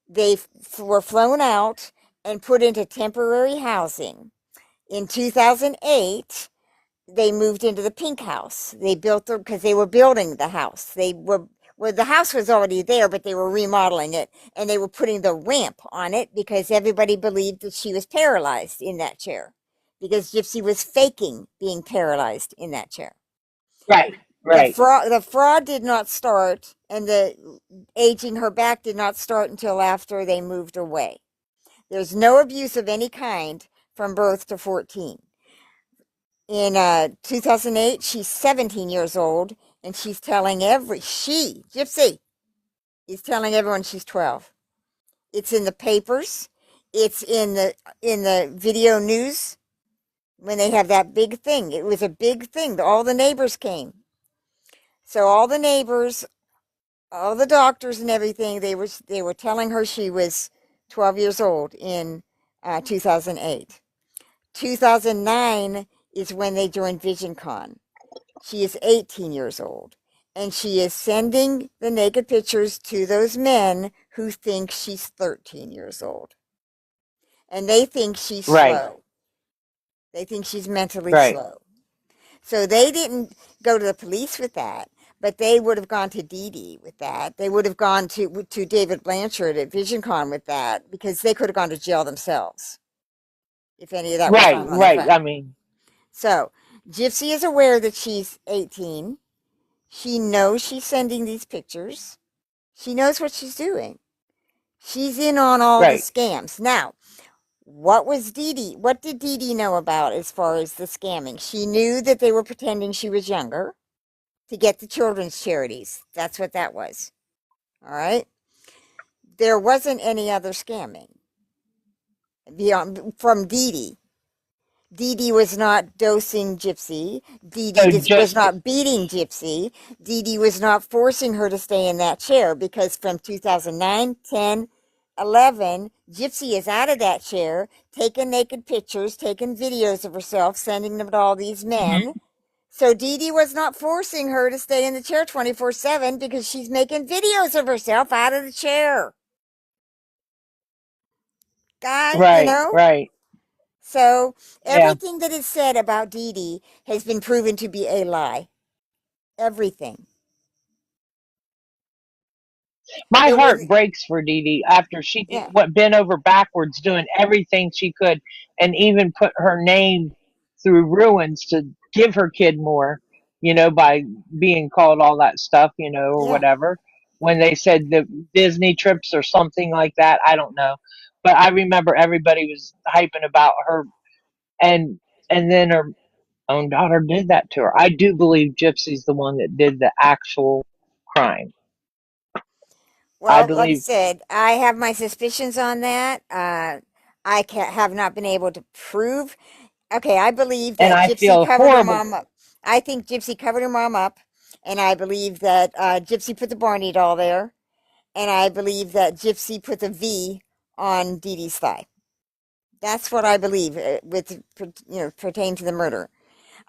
They were flown out and put into temporary housing. In 2008, they moved into the pink house. They built them because they were building the house. Well, the house was already there, but they were remodeling it, and they were putting the ramp on it because everybody believed that she was paralyzed in that chair, because Gypsy was faking being paralyzed in that chair. Right, The right, fraud did not start, and the aging her back did not start until after they moved away. There's no abuse of any kind from birth to 14. In 2008, she's 17 years old, and Gypsy, is telling everyone she's 12. It's in the papers. It's in the video news when they have that big thing. It was a big thing. All the neighbors came. So all the neighbors, all the doctors and everything, they were telling her she was 12 years old in 2008. 2009 is when they joined VisionCon. She is 18 years old, and she is sending the naked pictures to those men who think she's 13 years old. And they think she's right, slow. They think she's mentally right, slow. So they didn't go to the police with that, but they would have gone to Dee Dee with that. They would have gone to David Blanchard at VisionCon with that, because they could have gone to jail themselves if any of that was right, found on their right. file. So Gypsy is aware that she's 18. She knows she's sending these pictures. She knows what she's doing. She's in on all the Right, scams. Now, what did Dee Dee know about as far as the scamming? She knew that they were pretending she was younger to get the children's charities. That's what that was. All right. There wasn't any other scamming beyond from Dee Dee. Dee Dee was not dosing Gypsy. Dee Dee so was just not beating Gypsy. Dee Dee was not forcing her to stay in that chair, because from 2009, 10, 11, Gypsy is out of that chair, taking naked pictures, taking videos of herself, sending them to all these men. mhm, So Dee Dee was not forcing her to stay in the chair 24/7, because she's making videos of herself out of the chair. Guy, right, right. So Yeah. everything that is said about Dee Dee has been proven to be a lie. Everything. My There heart was, breaks for Dee Dee after she did yeah, what, bent over backwards doing everything she could, and even put her name through ruins to give her kid more, by being called all that stuff, or yeah. whatever. when they said the Disney trips or something like that. I don't know, but I remember everybody was hyping about her, and then her own daughter did that to her. I do believe Gypsy's the one that did the actual crime. I Well, like I believe, said, I have my suspicions on that. Have not been able to prove. Okay, I believe and that I Gypsy feel covered her horrible. mom up. I think Gypsy covered her mom up, and I believe that Gypsy put the Barney doll there, and I believe that Gypsy put the V on Dee Dee's thigh. That's what I believe pertain to the murder.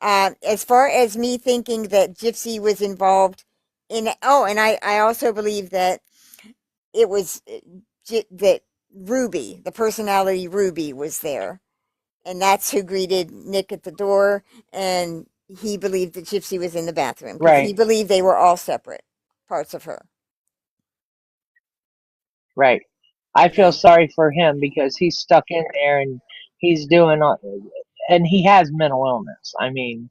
As far as me thinking that Gypsy was involved in, oh, and I also believe that it was that Ruby, the personality Ruby, was there, and that's who greeted Nick at the door, and he believed that Gypsy was in the bathroom because he Right, believed they were all separate parts of her. right. I feel Yeah, sorry for him because he's stuck in there and he's doing, and he has mental illness. I mean,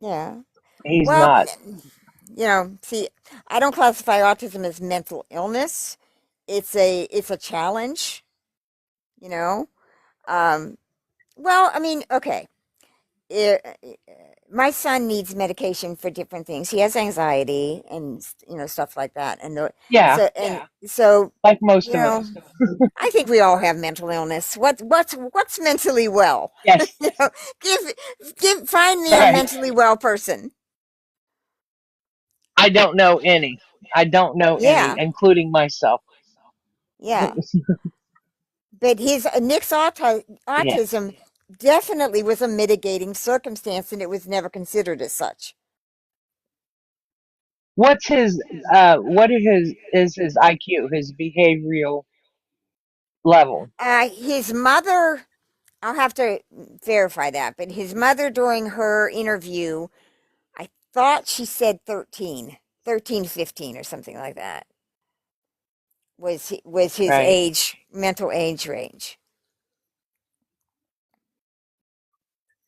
yeah. he's Well, not. see, I don't classify autism as mental illness. It's a challenge, you know. Um, well, I mean, okay. It, my son needs medication for different things. He has anxiety and stuff like that. Yeah, So like you most of know, us. I think we all have mental illness. What's mentally well? Yes, you know, give find me a right. mentally well person. I don't know any. I don't know any, Yeah, including myself. yeah. But his Nick's Yeah. autism definitely was a mitigating circumstance, and it was never considered as such. What's his what is his IQ, his behavioral level? His mother, I'll have to verify that, but his mother during her interview, I thought she said 13, 13, 15, or something like that was his Right. mental age range.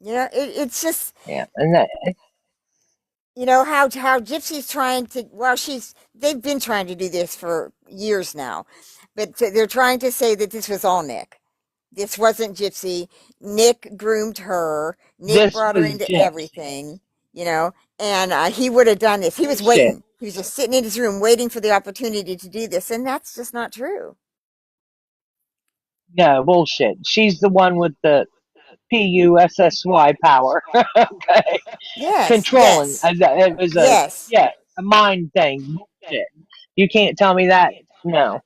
It's just Yeah. And that how Gypsy's trying to. Well, they've been trying to do this for years now, but they're trying to say that this was all Nick. This wasn't Gypsy. Nick groomed her. Nick this brought her was into just everything, and he would have done this. He was bullshit. waiting. He was just sitting in his room waiting for the opportunity to do this, and that's just not true. No, bullshit. She's the one with the PUSSY power. Okay. Yes, Controlling. yes, It was yes. a mind thing. Bullshit. You can't tell me that. No.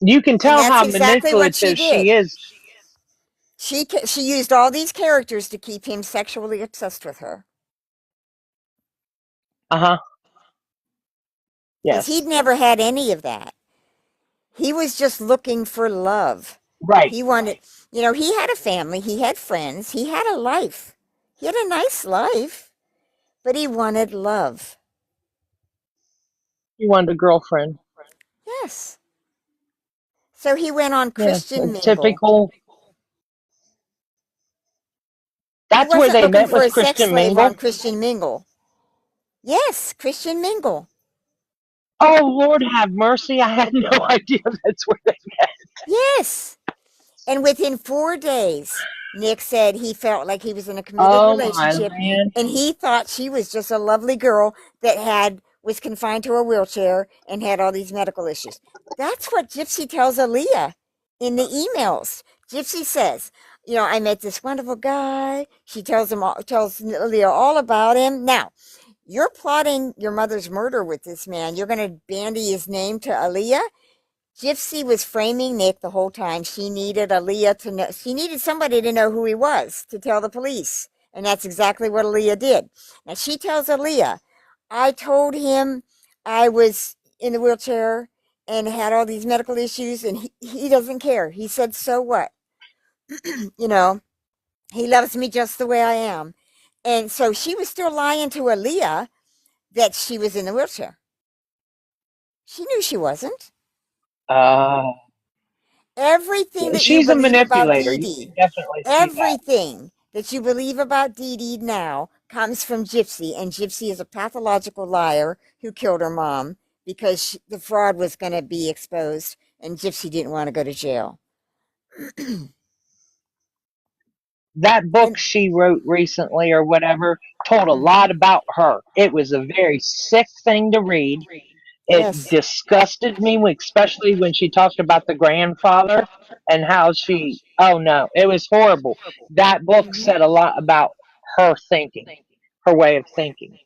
You can And tell that's how exactly what she manipulative she did. is. She used all these characters to keep him sexually obsessed with her Uh huh. because Yes. he'd never had any of that. He was just looking for love. Right. He wanted, he had a family, he had friends, he had a life. He had a nice life, but he wanted love. You wanted a girlfriend. Yes. So he went on Yeah. A Christian Mingle. typical. He That's where wasn't they looking met, for was a sex Christian slave on Mingle. Christian Mingle. Yes, Christian Mingle. Oh, Lord have mercy. I had no idea that's where they met. Yes. And within 4 days, Nick said he felt like he was in a committed Oh, my relationship, land. and he thought she was just a lovely girl that was confined to a wheelchair and had all these medical issues. That's what Gypsy tells Aaliyah in the emails. Gypsy says, I met this wonderful guy. She tells tells Aaliyah all about him. Now, you're plotting your mother's murder with this man. You're going to bandy his name to Aaliyah. Gypsy was framing Nick the whole time. She needed Aaliyah to know. She needed somebody to know who he was to tell the police. And that's exactly what Aaliyah did. Now she tells Aaliyah, I told him I was in the wheelchair and had all these medical issues, and he doesn't care. He said, so what? you know, he loves me just the way I am. And so she was still lying to Aaliyah that she was in the wheelchair. She knew she wasn't. Uh, Everything that you she's a believe about manipulator. Dee You Dee, can definitely see that. everything that you believe about Dee Dee now comes from Gypsy, and Gypsy is a pathological liar who killed her mom because the fraud was going to be exposed, and Gypsy didn't want to go to jail. That book And she wrote recently or whatever told a mhm. lot about her. It was a very sick thing to read. It Yes. disgusted me, especially when she talked about the grandfather and how she, oh no, it was horrible. That book Hmm. said a lot about her thinking, her way of thinking,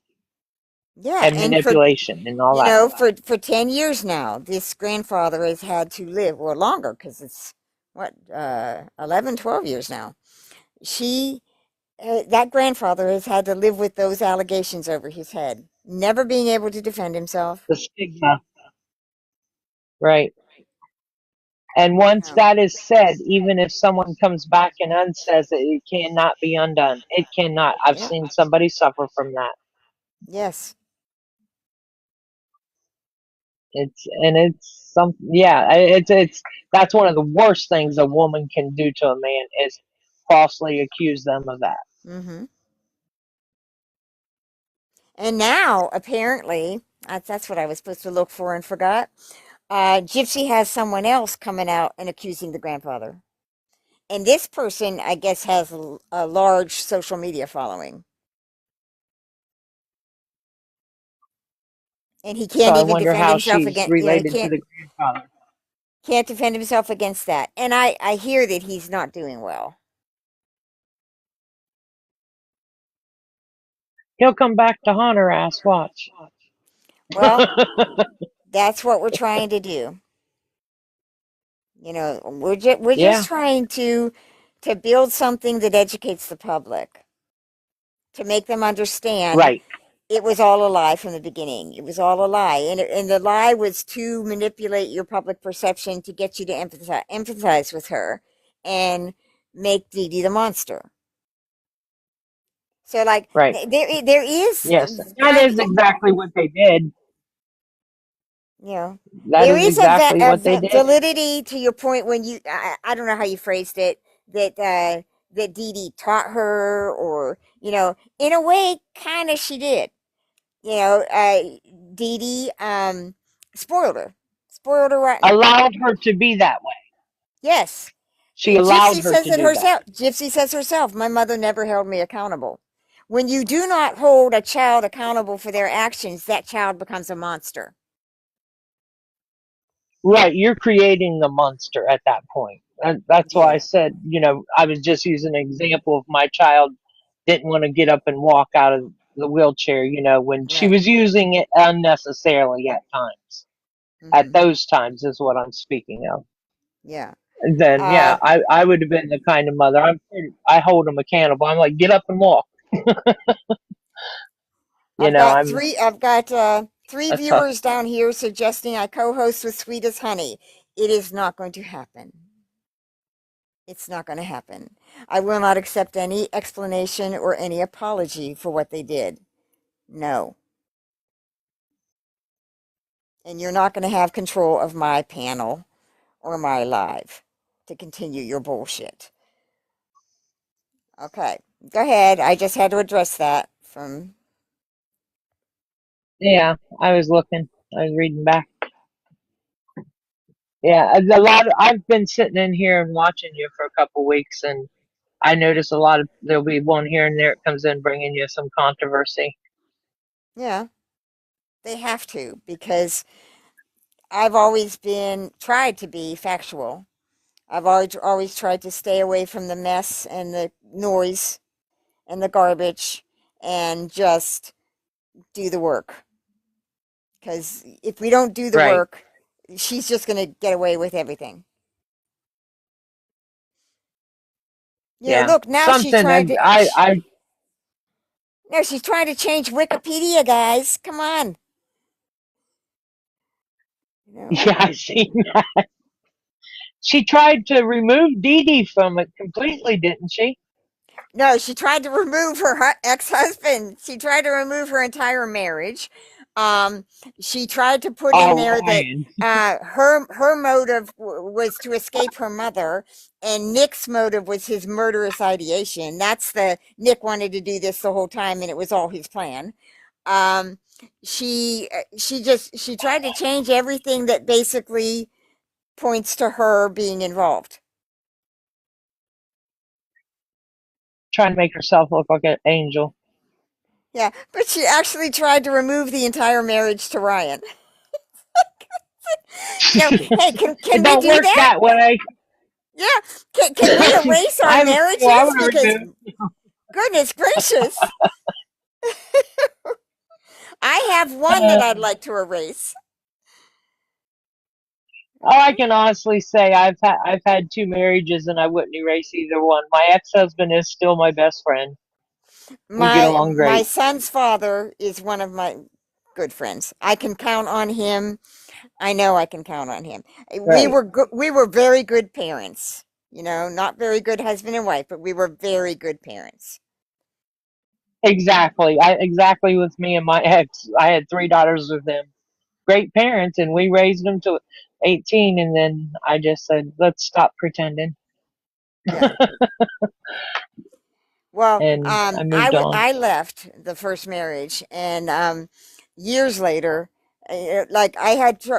Yeah, and and for manipulation and all you that. know, for 10 years now, this grandfather has had to live, or longer, because it's what 11, 12 years now. She that grandfather has had to live with those allegations over his head, never being able to defend himself. The stigma, right? And You once know. that is said, even if someone comes back and unsays it, it cannot be undone. It cannot. I've Yeah. seen somebody suffer from that. Yes. It's some, yeah, it's that's one of the worst things a woman can do to a man is falsely accuse them of that. Hmm. And now, apparently, that's what I was supposed to look for and forgot. Gypsy has someone else coming out and accusing the grandfather. And this person, I guess, has a large social media following. And he So can't I even wonder defend how himself she's against, he related to the grandfather. can't defend himself against that. And I hear that he's not doing well. He'll come back to haunt her ass. Watch. Well, that's what we're trying to do. You know, we're just Yeah, trying to build something that educates the public, to make them understand right, it was all a lie from the beginning. It was all a lie, and the lie was to manipulate your public perception to get you to empathize with her, and make Dee Dee the monster. So, like, right. there is Yes, that kind, is exactly what they did. you know, That there is is exactly what they a did. validity to your point when I don't know how you phrased it, that that Dee Dee taught her, or in a way, kind of she did. You know, Dee Dee spoiled her rotten. Allowed her to be that way. Yes, She allowed Gypsy her says to it do that. herself. Gypsy says herself, my mother never held me accountable. When you do not hold a child accountable for their actions, that child becomes a monster. Right, you're creating the monster at that point. And that's why I Yeah, said, I was just using an example of my child didn't want to get up and walk out of the wheelchair, when she right. was using it unnecessarily at times. At Hmm. those times is what I'm speaking of. Yeah. And then, Uh, yeah, I would have been the kind of mother. I hold them accountable. I'm like, get up and walk. I'm I've got three a tough. viewers down here suggesting I co-host with Sweet as Honey. It is not going to happen. It's not going to happen. I will not accept any explanation or any apology for what they did. No. And you're not going to have control of my panel or my live to continue your bullshit. Okay. Go ahead. I just had to address that from. Yeah, I was looking. I was reading back. Yeah, a lot. I've been sitting in here and watching you for a couple weeks, and I notice a lot of there'll be one here and there it comes in bringing you some controversy. Yeah, they have to, because I've always been tried to be factual. I've always tried to stay away from the mess and the noise and the garbage, and just do the work. Because if we don't do the Right. work, she's just going to get away with everything. Yeah. Look, now she's Something trying to. I No, she's trying to change Wikipedia, guys. Come on. You know. yeah, I see. She tried to remove Dee Dee from it completely, didn't she? No, she tried to remove her ex-husband. She tried to remove her entire marriage. Um, she tried to put in Oh, there that Ryan. her motive was to escape her mother, and Nick's motive was his murderous ideation. That's the Nick wanted to do this the whole time, and it was all his plan. Um, she tried to change everything that basically points to her being involved. Trying to make herself look like an angel. Yeah, but she actually tried to remove the entire marriage to Ryan. Hey, can It we don't do work that? that way. Yeah, can we erase our I have a school I marriages? want to Because remove. goodness gracious, I have one that Uh, I'd like to erase. all I Okay. can honestly say, I've had two marriages, and I wouldn't erase either one. My ex-husband is still my best friend. We get along My great. son's father is one of my good friends. I can count on him. I know I can count on him. Right. We were very good parents. You know, not very good husband and wife, but we were very good parents. Exactly. Exactly with me and my ex. I had three daughters with them. Great parents, and we raised them to 18, and then I just said, let's stop pretending. Yeah. Well, And I moved on. I left the first marriage, and years later, like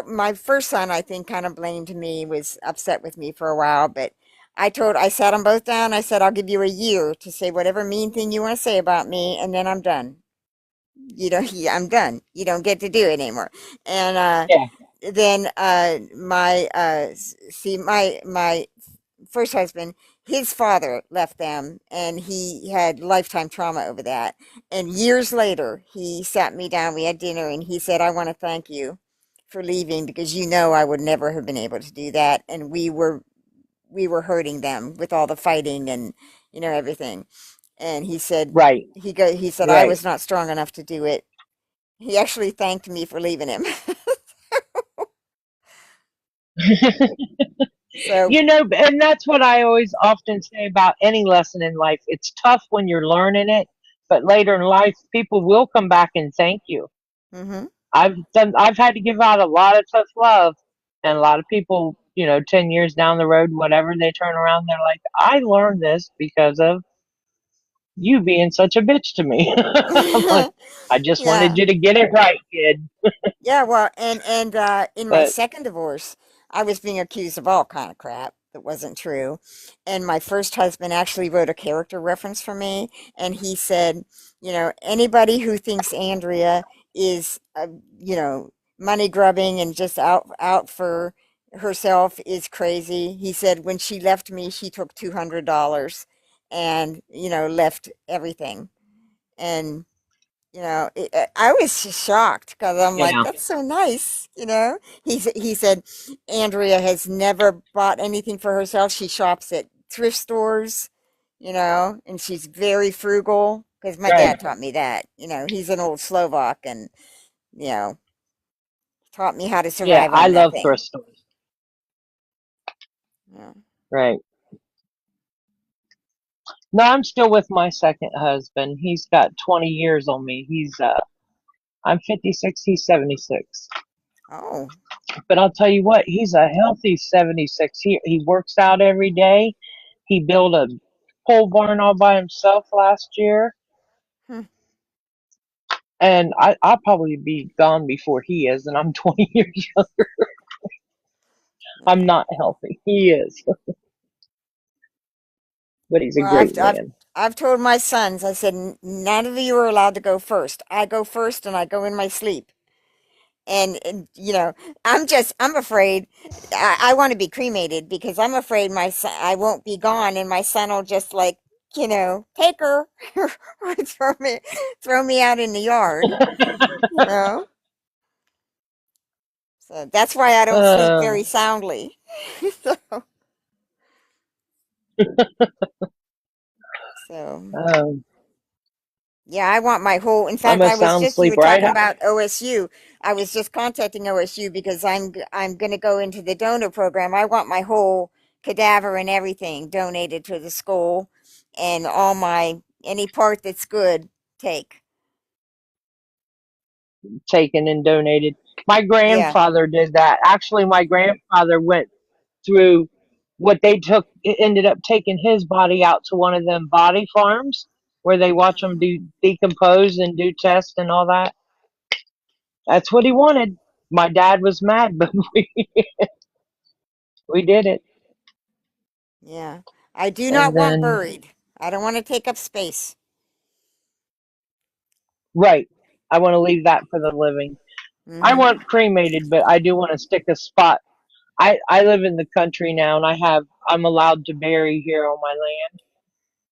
my first son, I think, kind of blamed me, was upset with me for a while, but I sat them both down. I said, I'll give you a year to say whatever mean thing you want to say about me, and then I'm done. You know, yeah, I'm done. You don't get to do it anymore. And Yeah. then see my first husband, his father left them, and he had lifetime trauma over that. And years later, he sat me down, we had dinner, and he said, I want to thank you for leaving, because you know I would never have been able to do that. And we were hurting them with all the fighting and, you know, everything. And he said, Right. he said I Right. was not strong enough to do it. He actually thanked me for leaving him. So, And that's what I always often say about any lesson in life. It's tough when you're learning it, but later in life, people will come back and thank you. hmm I've had to give out a lot of tough love, and a lot of people, 10 years down the road, whatever, they turn around, they're like, I learned this because of you being such a bitch to me. I'm like, I just wanted yeah. you to get it right, kid. Yeah, well, and in my But second divorce, I was being accused of all kind of crap that wasn't true. And my first husband actually wrote a character reference for me, and he said, you know, anybody who thinks Andrea is, you know, money grubbing and just out for herself is crazy. He said when she left me, she took $200 and, you know, left everything. And I was just shocked because I'm like, yeah, that's so nice, you know. He said Andrea has never bought anything for herself. She shops at thrift stores, you know, and she's very frugal because my right. dad taught me that. You know, he's an old Slovak and, you know, taught me how to Yeah, survive I on love thrift nothing. stores. Yeah. Right. No, I'm still with my second husband. He's got 20 years on me. I'm 56, he's 76. Oh. But I'll tell you what, he's a healthy 76. He works out every day. He built a pole barn all by himself last year. Hmm. And I'll probably be gone before he is, and I'm 20 years young. I'm Yeah. not healthy. He is, but he's a Well, great man. I've told my sons, I said, None of you are allowed to go first. I go first and I go in my sleep." And you know, I'm afraid I want to be cremated because I'm afraid my son, I won't be gone and my son will just like, you know, take her or throw me out in the yard, you know. So that's why I don't sleep Uh, very soundly. so, so um, yeah, I want my whole. In I'm fact, a I was sound just you were sleeper. talking about OSU. I was just contacting OSU because I'm going to go into the donor program. I want my whole cadaver and everything donated to the school, and all my any part that's good take. taken and donated. My Yeah. grandfather did that. Actually, my grandfather went through what they took, it ended up taking his body out to one of them body farms where they watch them do decompose and do tests and all that. That's what he wanted. My dad was mad, but we did it. Yeah. I do not And want then, buried. I don't want to take up space. right, I want to leave that for the living. I Mm-hmm. want cremated, but I do want to stick a spot. I live in the country now, and I'm allowed to bury here on my land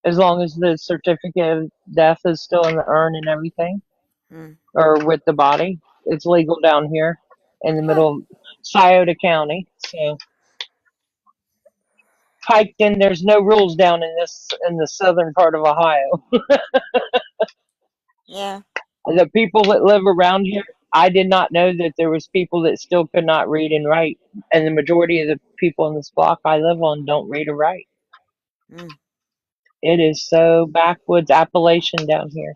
as long as the certificate of death is still in the urn and everything, Mm. or with the body. It's legal down here in the Huh. middle of Scioto County. So Piketon, there's no rules down in the southern part of Ohio. Yeah. The people that live around here, I did not know that there was people that still could not read and write, and the majority of the people in this block I live on don't read or write. Mm. It is so backwoods Appalachian down here.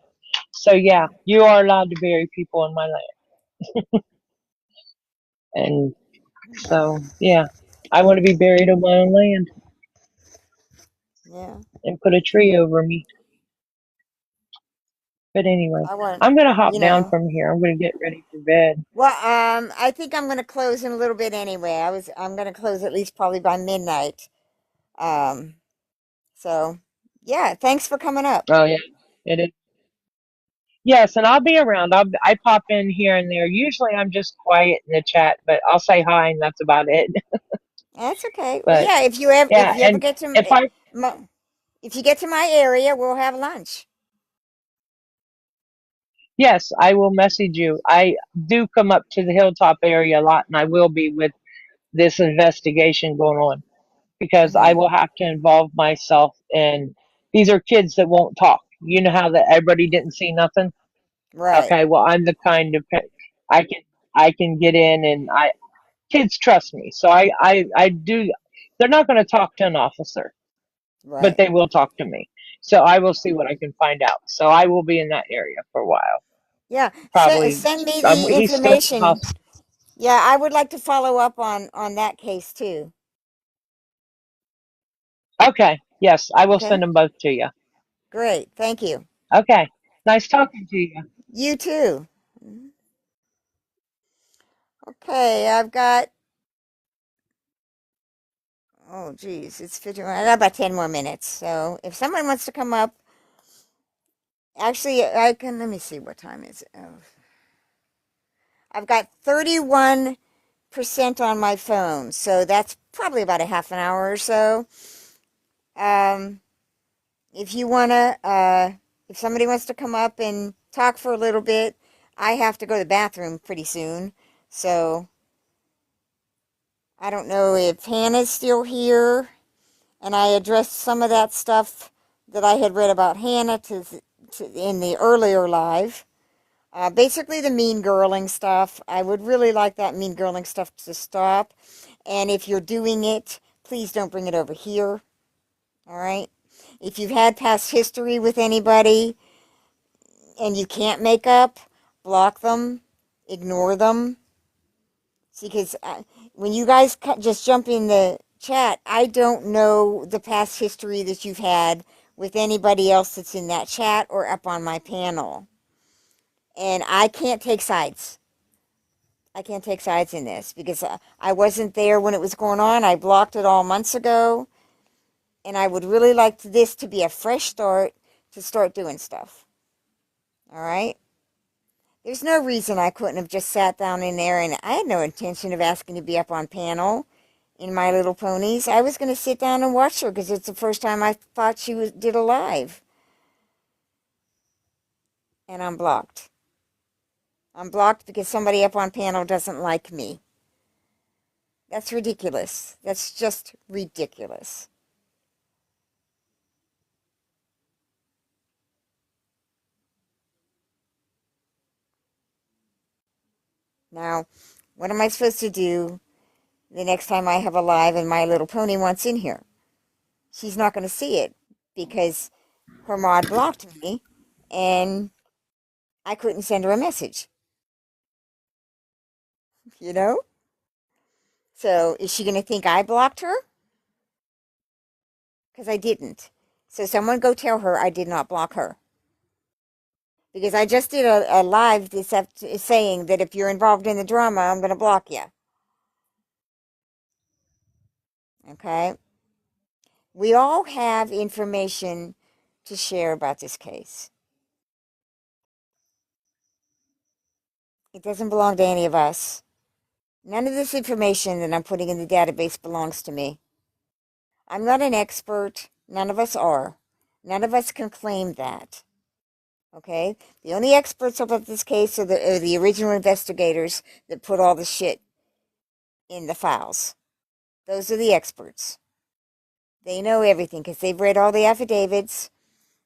So yeah, you are allowed to bury people in my land, and so yeah, I want to be buried on my own land Yeah. and put a tree over me. But anyway, I want, I'm gonna hop you down know. from here. I'm gonna get ready for bed. Well, I think I'm going to close in a little bit anyway. I'm going to close at least probably by midnight. Um, so yeah, thanks for coming up. Oh yeah, it is. Yes, and I'll be around. I pop in here and there. Usually I'm just quiet in the chat, but I'll say hi and that's about it. That's okay. Well, But yeah, if yeah, you ever and get to if I my, if you get to my area, we'll have lunch. yes, I will message you. I do come up to the hilltop area a lot, and I will be with this investigation going on because I Mm-hmm. will have to involve myself in. These are kids that won't talk. You know how that everybody didn't see nothing. Right. Okay, well I'm the kind of I can I can get in and I kids trust me. So I do. They're not going to talk to an officer, but Right. they will talk to me. So I will see what I can find out. So I will be in that area for a while. Yeah. Probably. Send me the He's still in the information. hospital. Yeah, I would like to follow up on that case too. Okay. Yes, I will Okay. send them both to you. Great. Thank you. Okay. Nice talking to you. You too. Okay, I've got, oh geez, it's 51. I got about 10 more minutes. So if someone wants to come up, actually, I can, let me see what time is it. Oh, I've got 31% on my phone. So that's probably about a half an hour or so. Um, if you want to, if somebody wants to come up and talk for a little bit, I have to go to the bathroom pretty soon. So I don't know if Hannah's still here. And I addressed some of that stuff that I had read about Hannah in the earlier live. Basically, the mean girling stuff. I would really like that mean girling stuff to stop. And if you're doing it, please don't bring it over here. All right? If you've had past history with anybody and you can't make up, block them, ignore them. See, because when you guys just jump in the chat, I don't know the past history that you've had with anybody else that's in that chat or up on my panel. And I can't take sides. I can't take sides in this because I wasn't there when it was going on. I blocked it all months ago. And I would really like this to be a fresh start to start doing stuff. All right? There's no reason I couldn't have just sat down in there, and I had no intention of asking to be up on panel in My Little Ponies. I was going to sit down and watch her because it's the first time I thought did a live. And I'm blocked. I'm blocked because somebody up on panel doesn't like me. That's ridiculous. That's just ridiculous. Now, what am I supposed to do the next time I have a live and My Little Pony wants in here? She's not going to see it because her mod blocked me and I couldn't send her a message. you know? So is she going to think I blocked her? Because I didn't. So someone go tell her I did not block her. Because I just did a live saying that if you're involved in the drama, I'm going to block you. Okay? We all have information to share about this case. It doesn't belong to any of us. None of this information that I'm putting in the database belongs to me. I'm not an expert. None of us are. None of us can claim that. Okay? The only experts about this case are the original investigators that put all the shit in the files. Those are the experts. They know everything because they've read all the affidavits.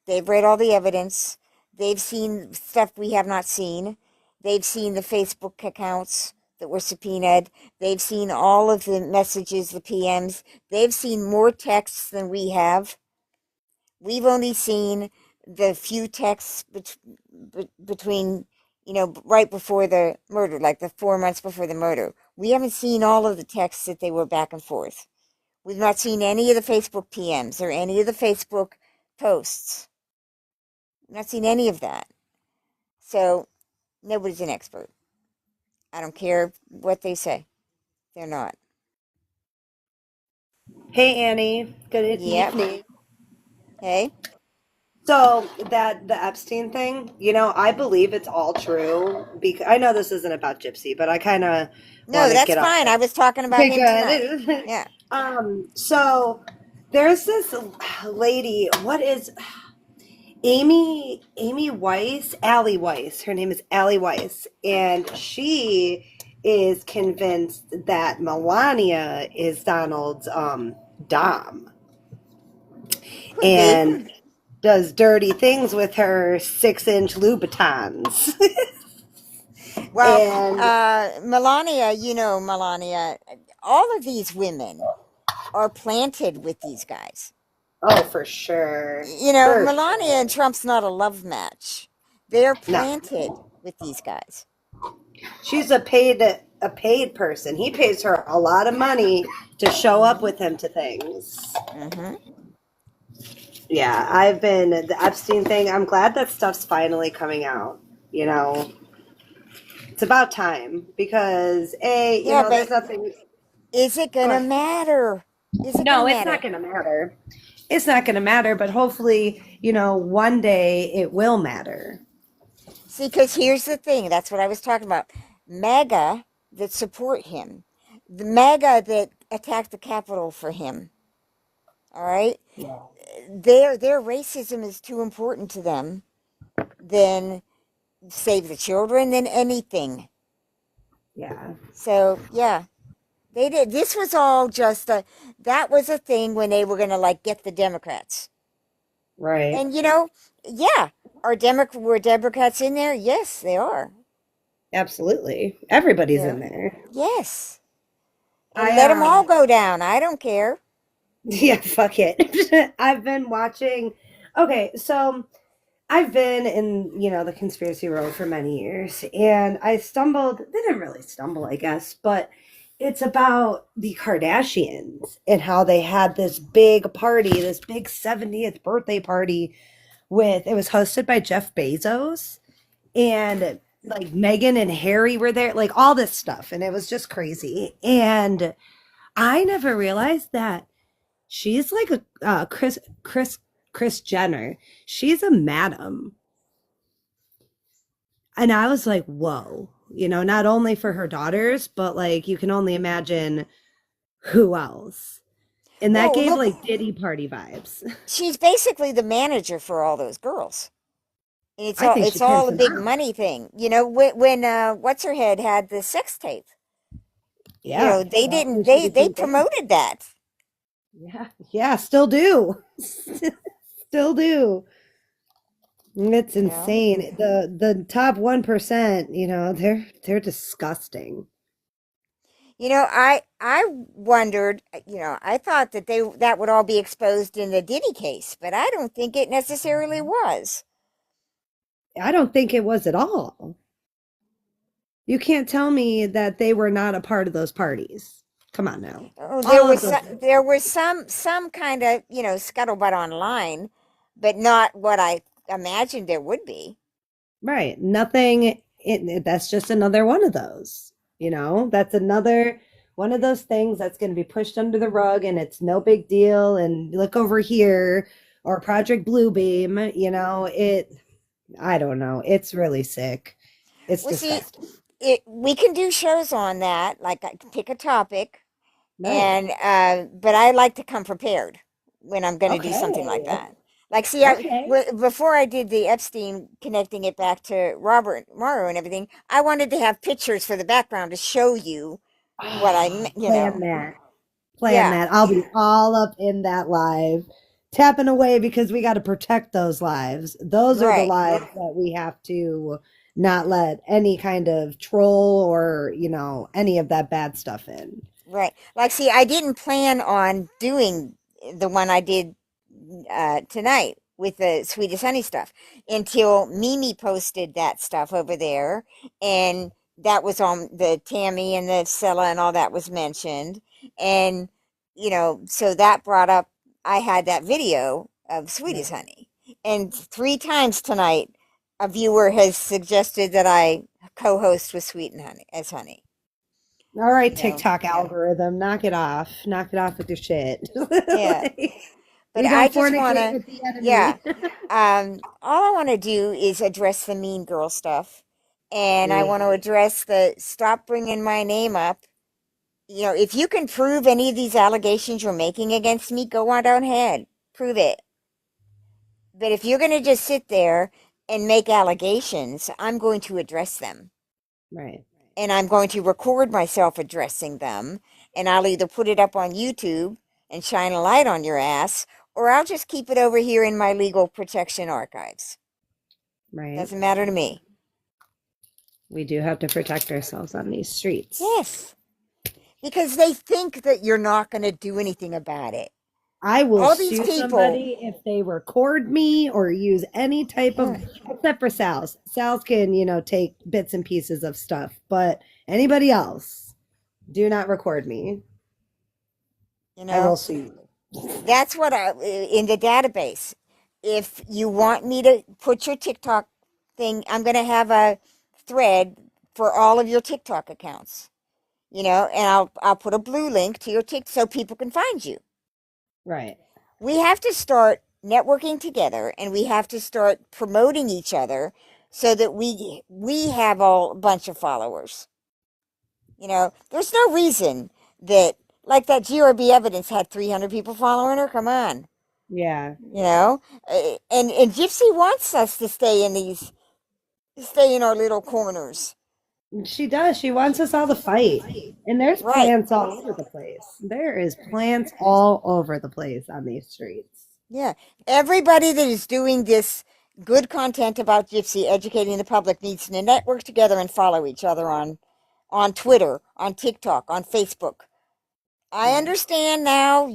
They've read all the evidence. They've seen stuff we have not seen. They've seen the Facebook accounts that were subpoenaed. They've seen all of the messages, the PMs. They've seen more texts than we have. We've only seen the few texts between, right before the murder, like the 4 months before the murder. We haven't seen all of the texts that they were back and forth. We've not seen any of the Facebook PMs or any of the Facebook posts. We've not seen any of that. So nobody's an expert. I don't care what they say. They're not. Hey Annie, good Yep. evening. Hey? So that the Epstein thing, I believe it's all true because I know this isn't about Gypsy, but I kind of No, want to that's get off fine. that. I was talking about Okay, him tonight. good. Yeah. So there's this lady. What is Amy Weiss? Allie Weiss. Her name is Allie Weiss, and she is convinced that Melania is Donald's dom. Could be. And does dirty things with her 6-inch Louboutins. Well, And Melania, Melania, all of these women are planted with these guys. oh, for sure. For Melania and sure. Trump's not a love match. They're No. planted with these guys. She's a paid person. He pays her a lot of money to show up Mm-hmm. with him to things. Mm-hmm. Yeah, I've been the Epstein thing. I'm glad that stuff's finally coming out. You know, it's about time because Yeah, there's but nothing. is it Go gonna ahead. matter? Is it gonna No, it's not matter? going to matter. It's not going to matter, but hopefully, one day it will matter. See, because here's the thing. That's what I was talking about. MAGA that support him, the MAGA that attacked the Capitol for him. All right, Yeah. their racism is too important to them than save the children than anything. Yeah. So yeah, they did. This was all just that was a thing when they were gonna like get the Democrats. Right. And yeah, were Democrats in there? Yes, they are. Absolutely. Everybody's Yeah. in there. Yes. And I let them all go down. I don't care. yeah, fuck it. I've been watching. Okay, so I've been in, the conspiracy world for many years, and I stumbled, they didn't really stumble, I guess, but it's about the Kardashians and how they had this big party, this big 70th birthday party it was hosted by Jeff Bezos, and like Meghan and Harry were there, like all this stuff, and it was just crazy. And I never realized that she's like a Chris Jenner. She's a madam, and I was like, whoa. Not only for her daughters, but like you can only imagine who else. And that Well, gave look, like Diddy party vibes. she's basically the manager for all those girls. And it's I all think she it's all pimps a them big out. money thing. When what's her head had the sex tape. Yeah, They that's didn't when she they became famous. promoted that. Yeah, yeah, still do. Still do. It's You know. insane. The top 1%, they're disgusting. I wondered, I thought that would all be exposed in the Diddy case, but I don't think it necessarily was. I don't think it was at all. You can't tell me that they were not a part of those parties. Come on now. Oh, All of those. there was some kind of, scuttlebutt online, but not what I imagined there would be. Right. Nothing. That's just another one of those. That's another one of those things that's going to be pushed under the rug and it's no big deal. And look over here or Project Bluebeam, I don't know. It's really sick. It's Well, see, disgusting. we can do shows on that. Like I can pick a topic, Right. and but I like to come prepared when I'm going to do something like Okay. that. Like, see, Okay. before I did the Epstein connecting it back to Robert Morrow and everything, I wanted to have pictures for the background to show you what Oh, plan that. Plan Yeah, that. I'll be all up in that live, tapping away because we got to protect those lives. Those are the right. lives that we have to not let any kind of troll or, any of that bad stuff in. Right. Like, see, I didn't plan on doing the one I did tonight with the Sweetest Honey stuff until Mimi posted that stuff over there. And that was on the Tammy and the Scylla and all that was mentioned. And, so that brought up, I had that video of Sweetest Right. Honey. And 3 times tonight, a viewer has suggested that I co-host with Sweet and Honey as Honey. All right, So, TikTok algorithm, knock it off. Knock it off with your shit. yeah. Like, But we I don't just want fornicate to, with the yeah. enemy. All I want to do is address the mean girl stuff. And I want to Mm. address the stop bringing my name up. If you can prove any of these allegations you're making against me, go on down ahead. Prove it. But if you're going to just sit there and make allegations, I'm going to address them. Right. And I'm going to record myself addressing them. And I'll either put it up on YouTube and shine a light on your ass, or I'll just keep it over here in my legal protection archives. Right. Doesn't matter to me. We do have to protect ourselves on these streets. Yes, because they think that you're not going to do anything about it. I will All these sue people, somebody if they record me or use any type of, yeah, except for Sal's. Sal's can, take bits and pieces of stuff, but anybody else, do not record me. you I will know, sue you. that's what in the database. If you want me to put your TikTok thing, I'm going to have a thread for all of your TikTok accounts. And I'll put a blue link to your TikTok so people can find you. Right. We have to start networking together, and we have to start promoting each other so that we have a bunch of followers. There's no reason that, like, that GRB evidence had 300 people following her. Come on. Yeah. And Gypsy wants us to stay in our little corners. She does. She wants us all to fight. And there's Right. plants all over the place. There is plants all over the place on these streets. Yeah. Everybody that is doing this good content about Gypsy, educating the public, needs to network together and follow each other on Twitter, on TikTok, on Facebook. I Right. understand now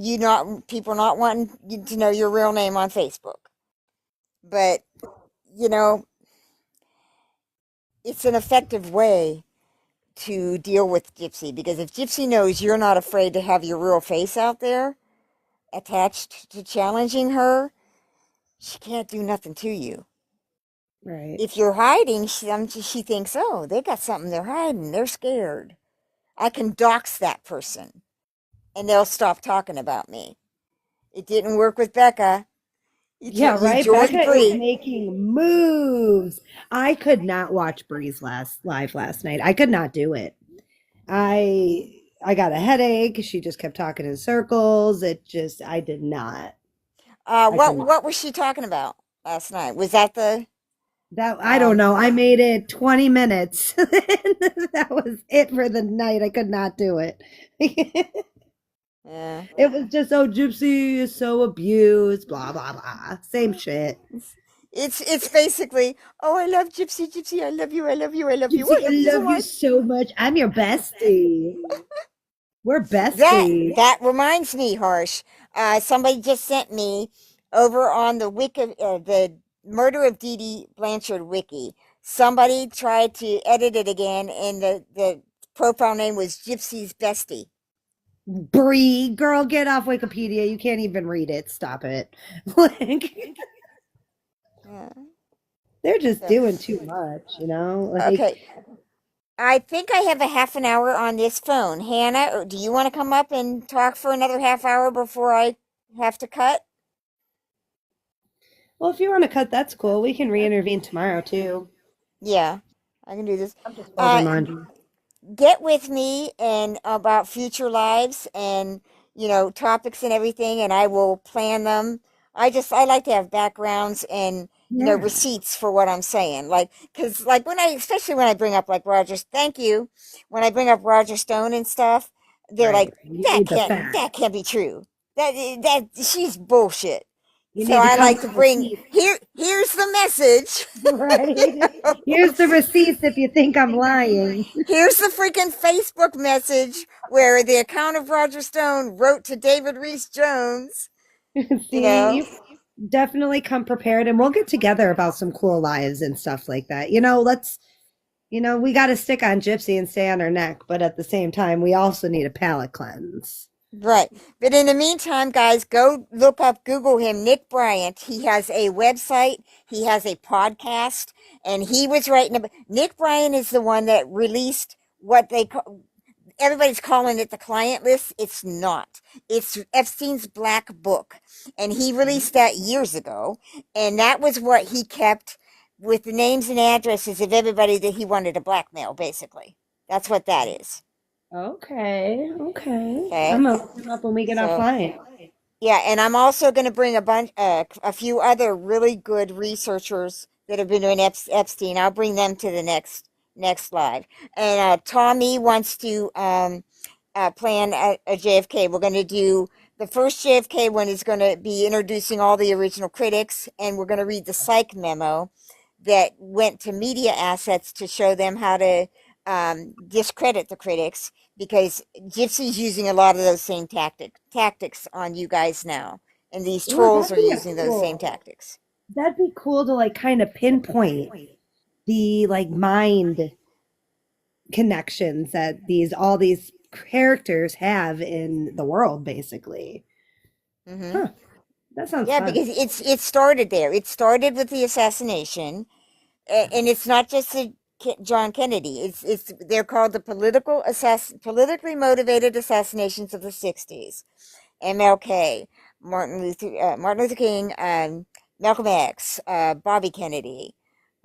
people not wanting you to know your real name on Facebook. But, you know, it's an effective way to deal with Gypsy, because if Gypsy knows you're not afraid to have your real face out there attached to challenging her, she can't do nothing to you. Right. If you're hiding, she thinks, oh, they got something they're hiding. They're scared. I can dox that person and they'll stop talking about me. It didn't work with Becca. Yeah, You right. joined Becca is Bree. making moves. I could not watch Bree's live last night. I could not do it. I got a headache. She just kept talking in circles. I did not. I What couldn't. what was she talking about last night? Was that the That I don't um know. I made it 20 minutes. That was it for the night. I could not do it. yeah. It was just, oh, Gypsy is so abused, blah blah blah. Same shit. It's basically, oh, I love Gypsy, Gypsy, I love you, I love you, I love you, Gypsy, I I love you so love you much. so much. I'm your bestie. We're That besties. that reminds me, Harsh. Somebody just sent me over on the wiki, the Murder of Dee Dee Blanchard wiki, somebody tried to edit it again, and the profile name was Gypsy's Bestie. Bree, girl, get off Wikipedia. You can't even read it. Stop it. Like, Yeah. they're just So, doing too much, you know? Like, okay. I think I have a half an hour on this phone. Hannah, do you want to come up and talk for another half hour before I have to cut? well, if you want to cut, that's cool. We can re-intervene tomorrow too. Yeah, I can do this. I'm just folding Uh, laundry. get with me and about future lives and topics and everything, and I will plan them. I like to have backgrounds and Yeah. receipts for what I'm saying, like, because like when I especially when I bring up like Roger's thank you when I bring up Roger Stone and stuff, they're Right. like, You need the fact. that can't be true, that she's bullshit. You So need to I come like with to bring receipts. here's the message. Right. Here's the receipts if you think I'm lying. Here's the freaking Facebook message where the account of Roger Stone wrote to David Reese Jones, you See, know. you definitely come prepared and we'll get together about some cool lives and stuff like that. We got to stick on Gypsy and stay on her neck, but at the same time, we also need a palate cleanse. Right. But in the meantime, guys, go look up, Google him, Nick Bryant. He has a website, he has a podcast, and he was writing about. Nick Bryant is the one that released what they call, everybody's calling it the client list. It's not. It's Epstein's Black Book. And he released that years ago. And that was what he kept with the names and addresses of everybody that he wanted to blackmail, basically. That's what that is. Okay, okay. I'm Okay. gonna look him up when we get So, offline. yeah, and I'm also going to bring a few other really good researchers that have been doing Epstein. I'll bring them to the next live. And Tommy wants to plan a JFK. We're going to do the first JFK one is going to be introducing all the original critics, and we're going to read the psych memo that went to media assets to show them how to discredit the critics, because Gypsy's using a lot of those same tactics on you guys now, and these Ooh, trolls are using those same cool. tactics. That'd be cool to like kind of pinpoint the like mind connections that all these characters have in the world, basically. Hmm. Huh. That sounds Yeah, fun. because it started there. It started with the assassination, and it's not just the John Kennedy. It's they're called the politically motivated assassinations of the '60s. MLK, Martin Luther King, Malcolm X, Bobby Kennedy.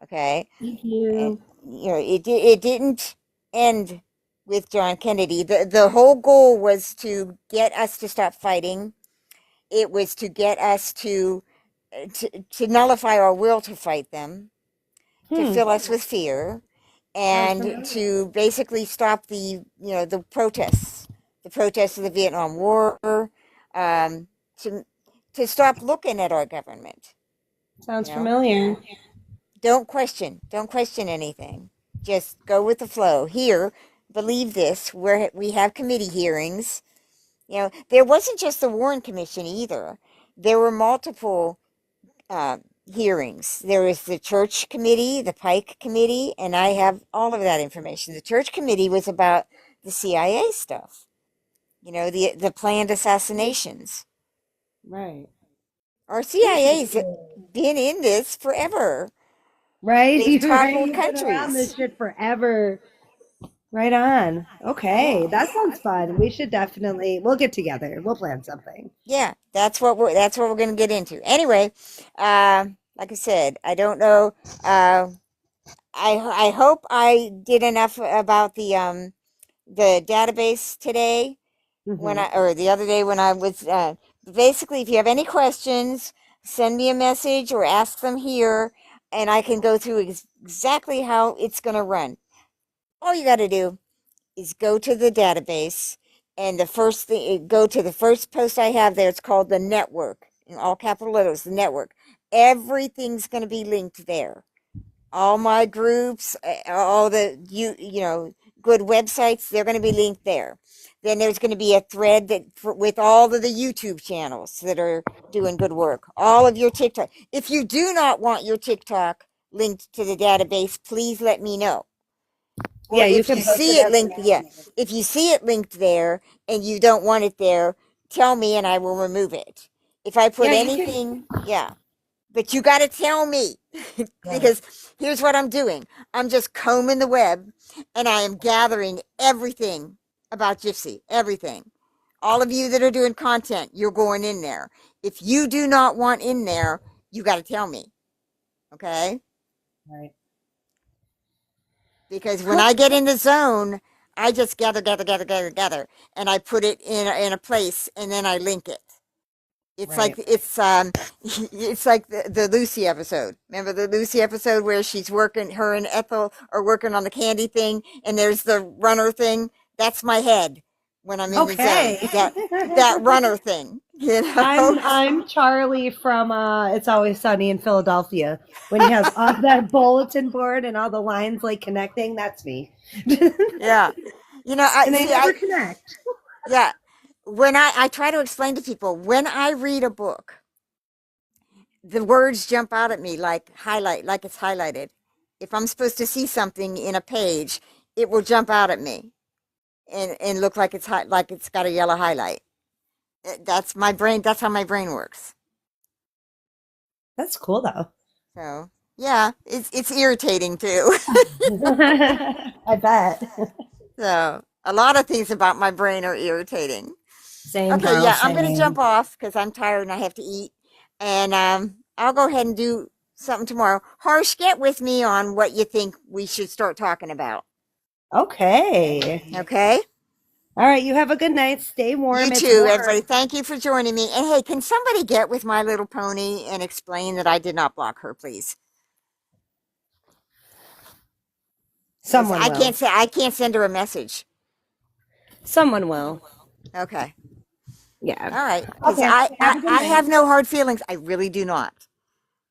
Okay, Thank and, you. it didn't end with John Kennedy. The whole goal was to get us to stop fighting. It was to get us to nullify our will to fight them, to Hmm. fill us with fear, Sounds and familiar. to basically stop the protests of the Vietnam War, um, to stop looking at our government. You Sounds know, familiar. don't question anything. Just go with the flow. Here, believe this. We have committee hearings. There wasn't just the Warren Commission either. There were multiple hearings. There was the church committee, the Pike committee, and I have all of that information. The church committee was about the CIA stuff, the planned assassinations. Right. Our CIA's been in this forever. Right? They've Right. toppled You've been around this countries. shit forever. Right on. Okay. Yeah. That sounds fun. We should definitely we'll get together. We'll plan something. Yeah, that's what we're going to get into. Anyway, like I said, I don't know. I hope I did enough about the database today, when Hmm. I or the other day when I was basically, if you have any questions, send me a message or ask them here, and I can go through exactly how it's going to run. All you got to do is go to the database, and the first thing, go to the first post I have there. It's called the network, in all capital letters, the network. Everything's going to be linked there. All my groups, all the good websites, they're going to be linked there. Then there's going to be a thread with all of the YouTube channels that are doing good work. All of your TikTok. If you do not want your TikTok linked to the database, please let me know. Or Yeah, you if can you post see it it as an linked, yeah, announcement. if you see it linked there and you don't want it there, tell me and I will remove it. If I put Yeah, you can. anything, yeah, but you got to tell me Right. because here's what I'm doing. I'm just combing the web and I am gathering everything about Gypsy, everything. All of you that are doing content, you're going in there. If you do not want in there, you got to tell me. Okay? Right. Because when I get in the zone, I just gather, and I put it in a place, and then I link it. It's like Right. it's like the Lucy episode. Remember the Lucy episode where she's working, her and Ethel are working on the candy thing, and there's the runner thing. That's my head when I'm in the zone. Okay. That runner thing, you know. I'm Charlie from It's Always Sunny in Philadelphia. When he has on that bulletin board and all the lines like connecting, that's me. Yeah, you know. And they never connect. Yeah, when I try to explain to people when I read a book, the words jump out at me like it's highlighted. If I'm supposed to see something in a page, it will jump out at me and look like like it's got a yellow highlight. That's my brain. That's how my brain works. That's cool though. So yeah, it's irritating too. I bet. So a lot of things about my brain are irritating. Same Okay, girl, yeah, I'm gonna same. jump off because I'm tired and I have to eat. And I'll go ahead and do something tomorrow. Harsh, get with me on what you think we should start talking about. Okay. Okay? All right, you have a good night. Stay You warm. It's too, everybody. warm. Thank you for joining me. And hey, can somebody get with My Little Pony and explain that I did not block her, please? Because Someone will. I can't send her a message. Someone will. Okay. Yeah. All right. Because Okay. Have a good I night. have no hard feelings. I really do not.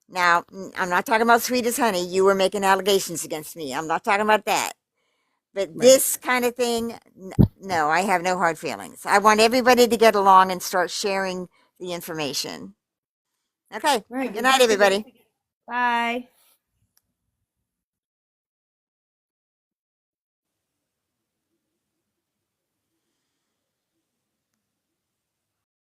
Now, I'm not talking about sweet as honey. You were making allegations against me. I'm not talking about that. But Right. this kind of thing, no, I have no hard feelings. I want everybody to get along and start sharing the information. Okay. All right. Good night, everybody. Bye.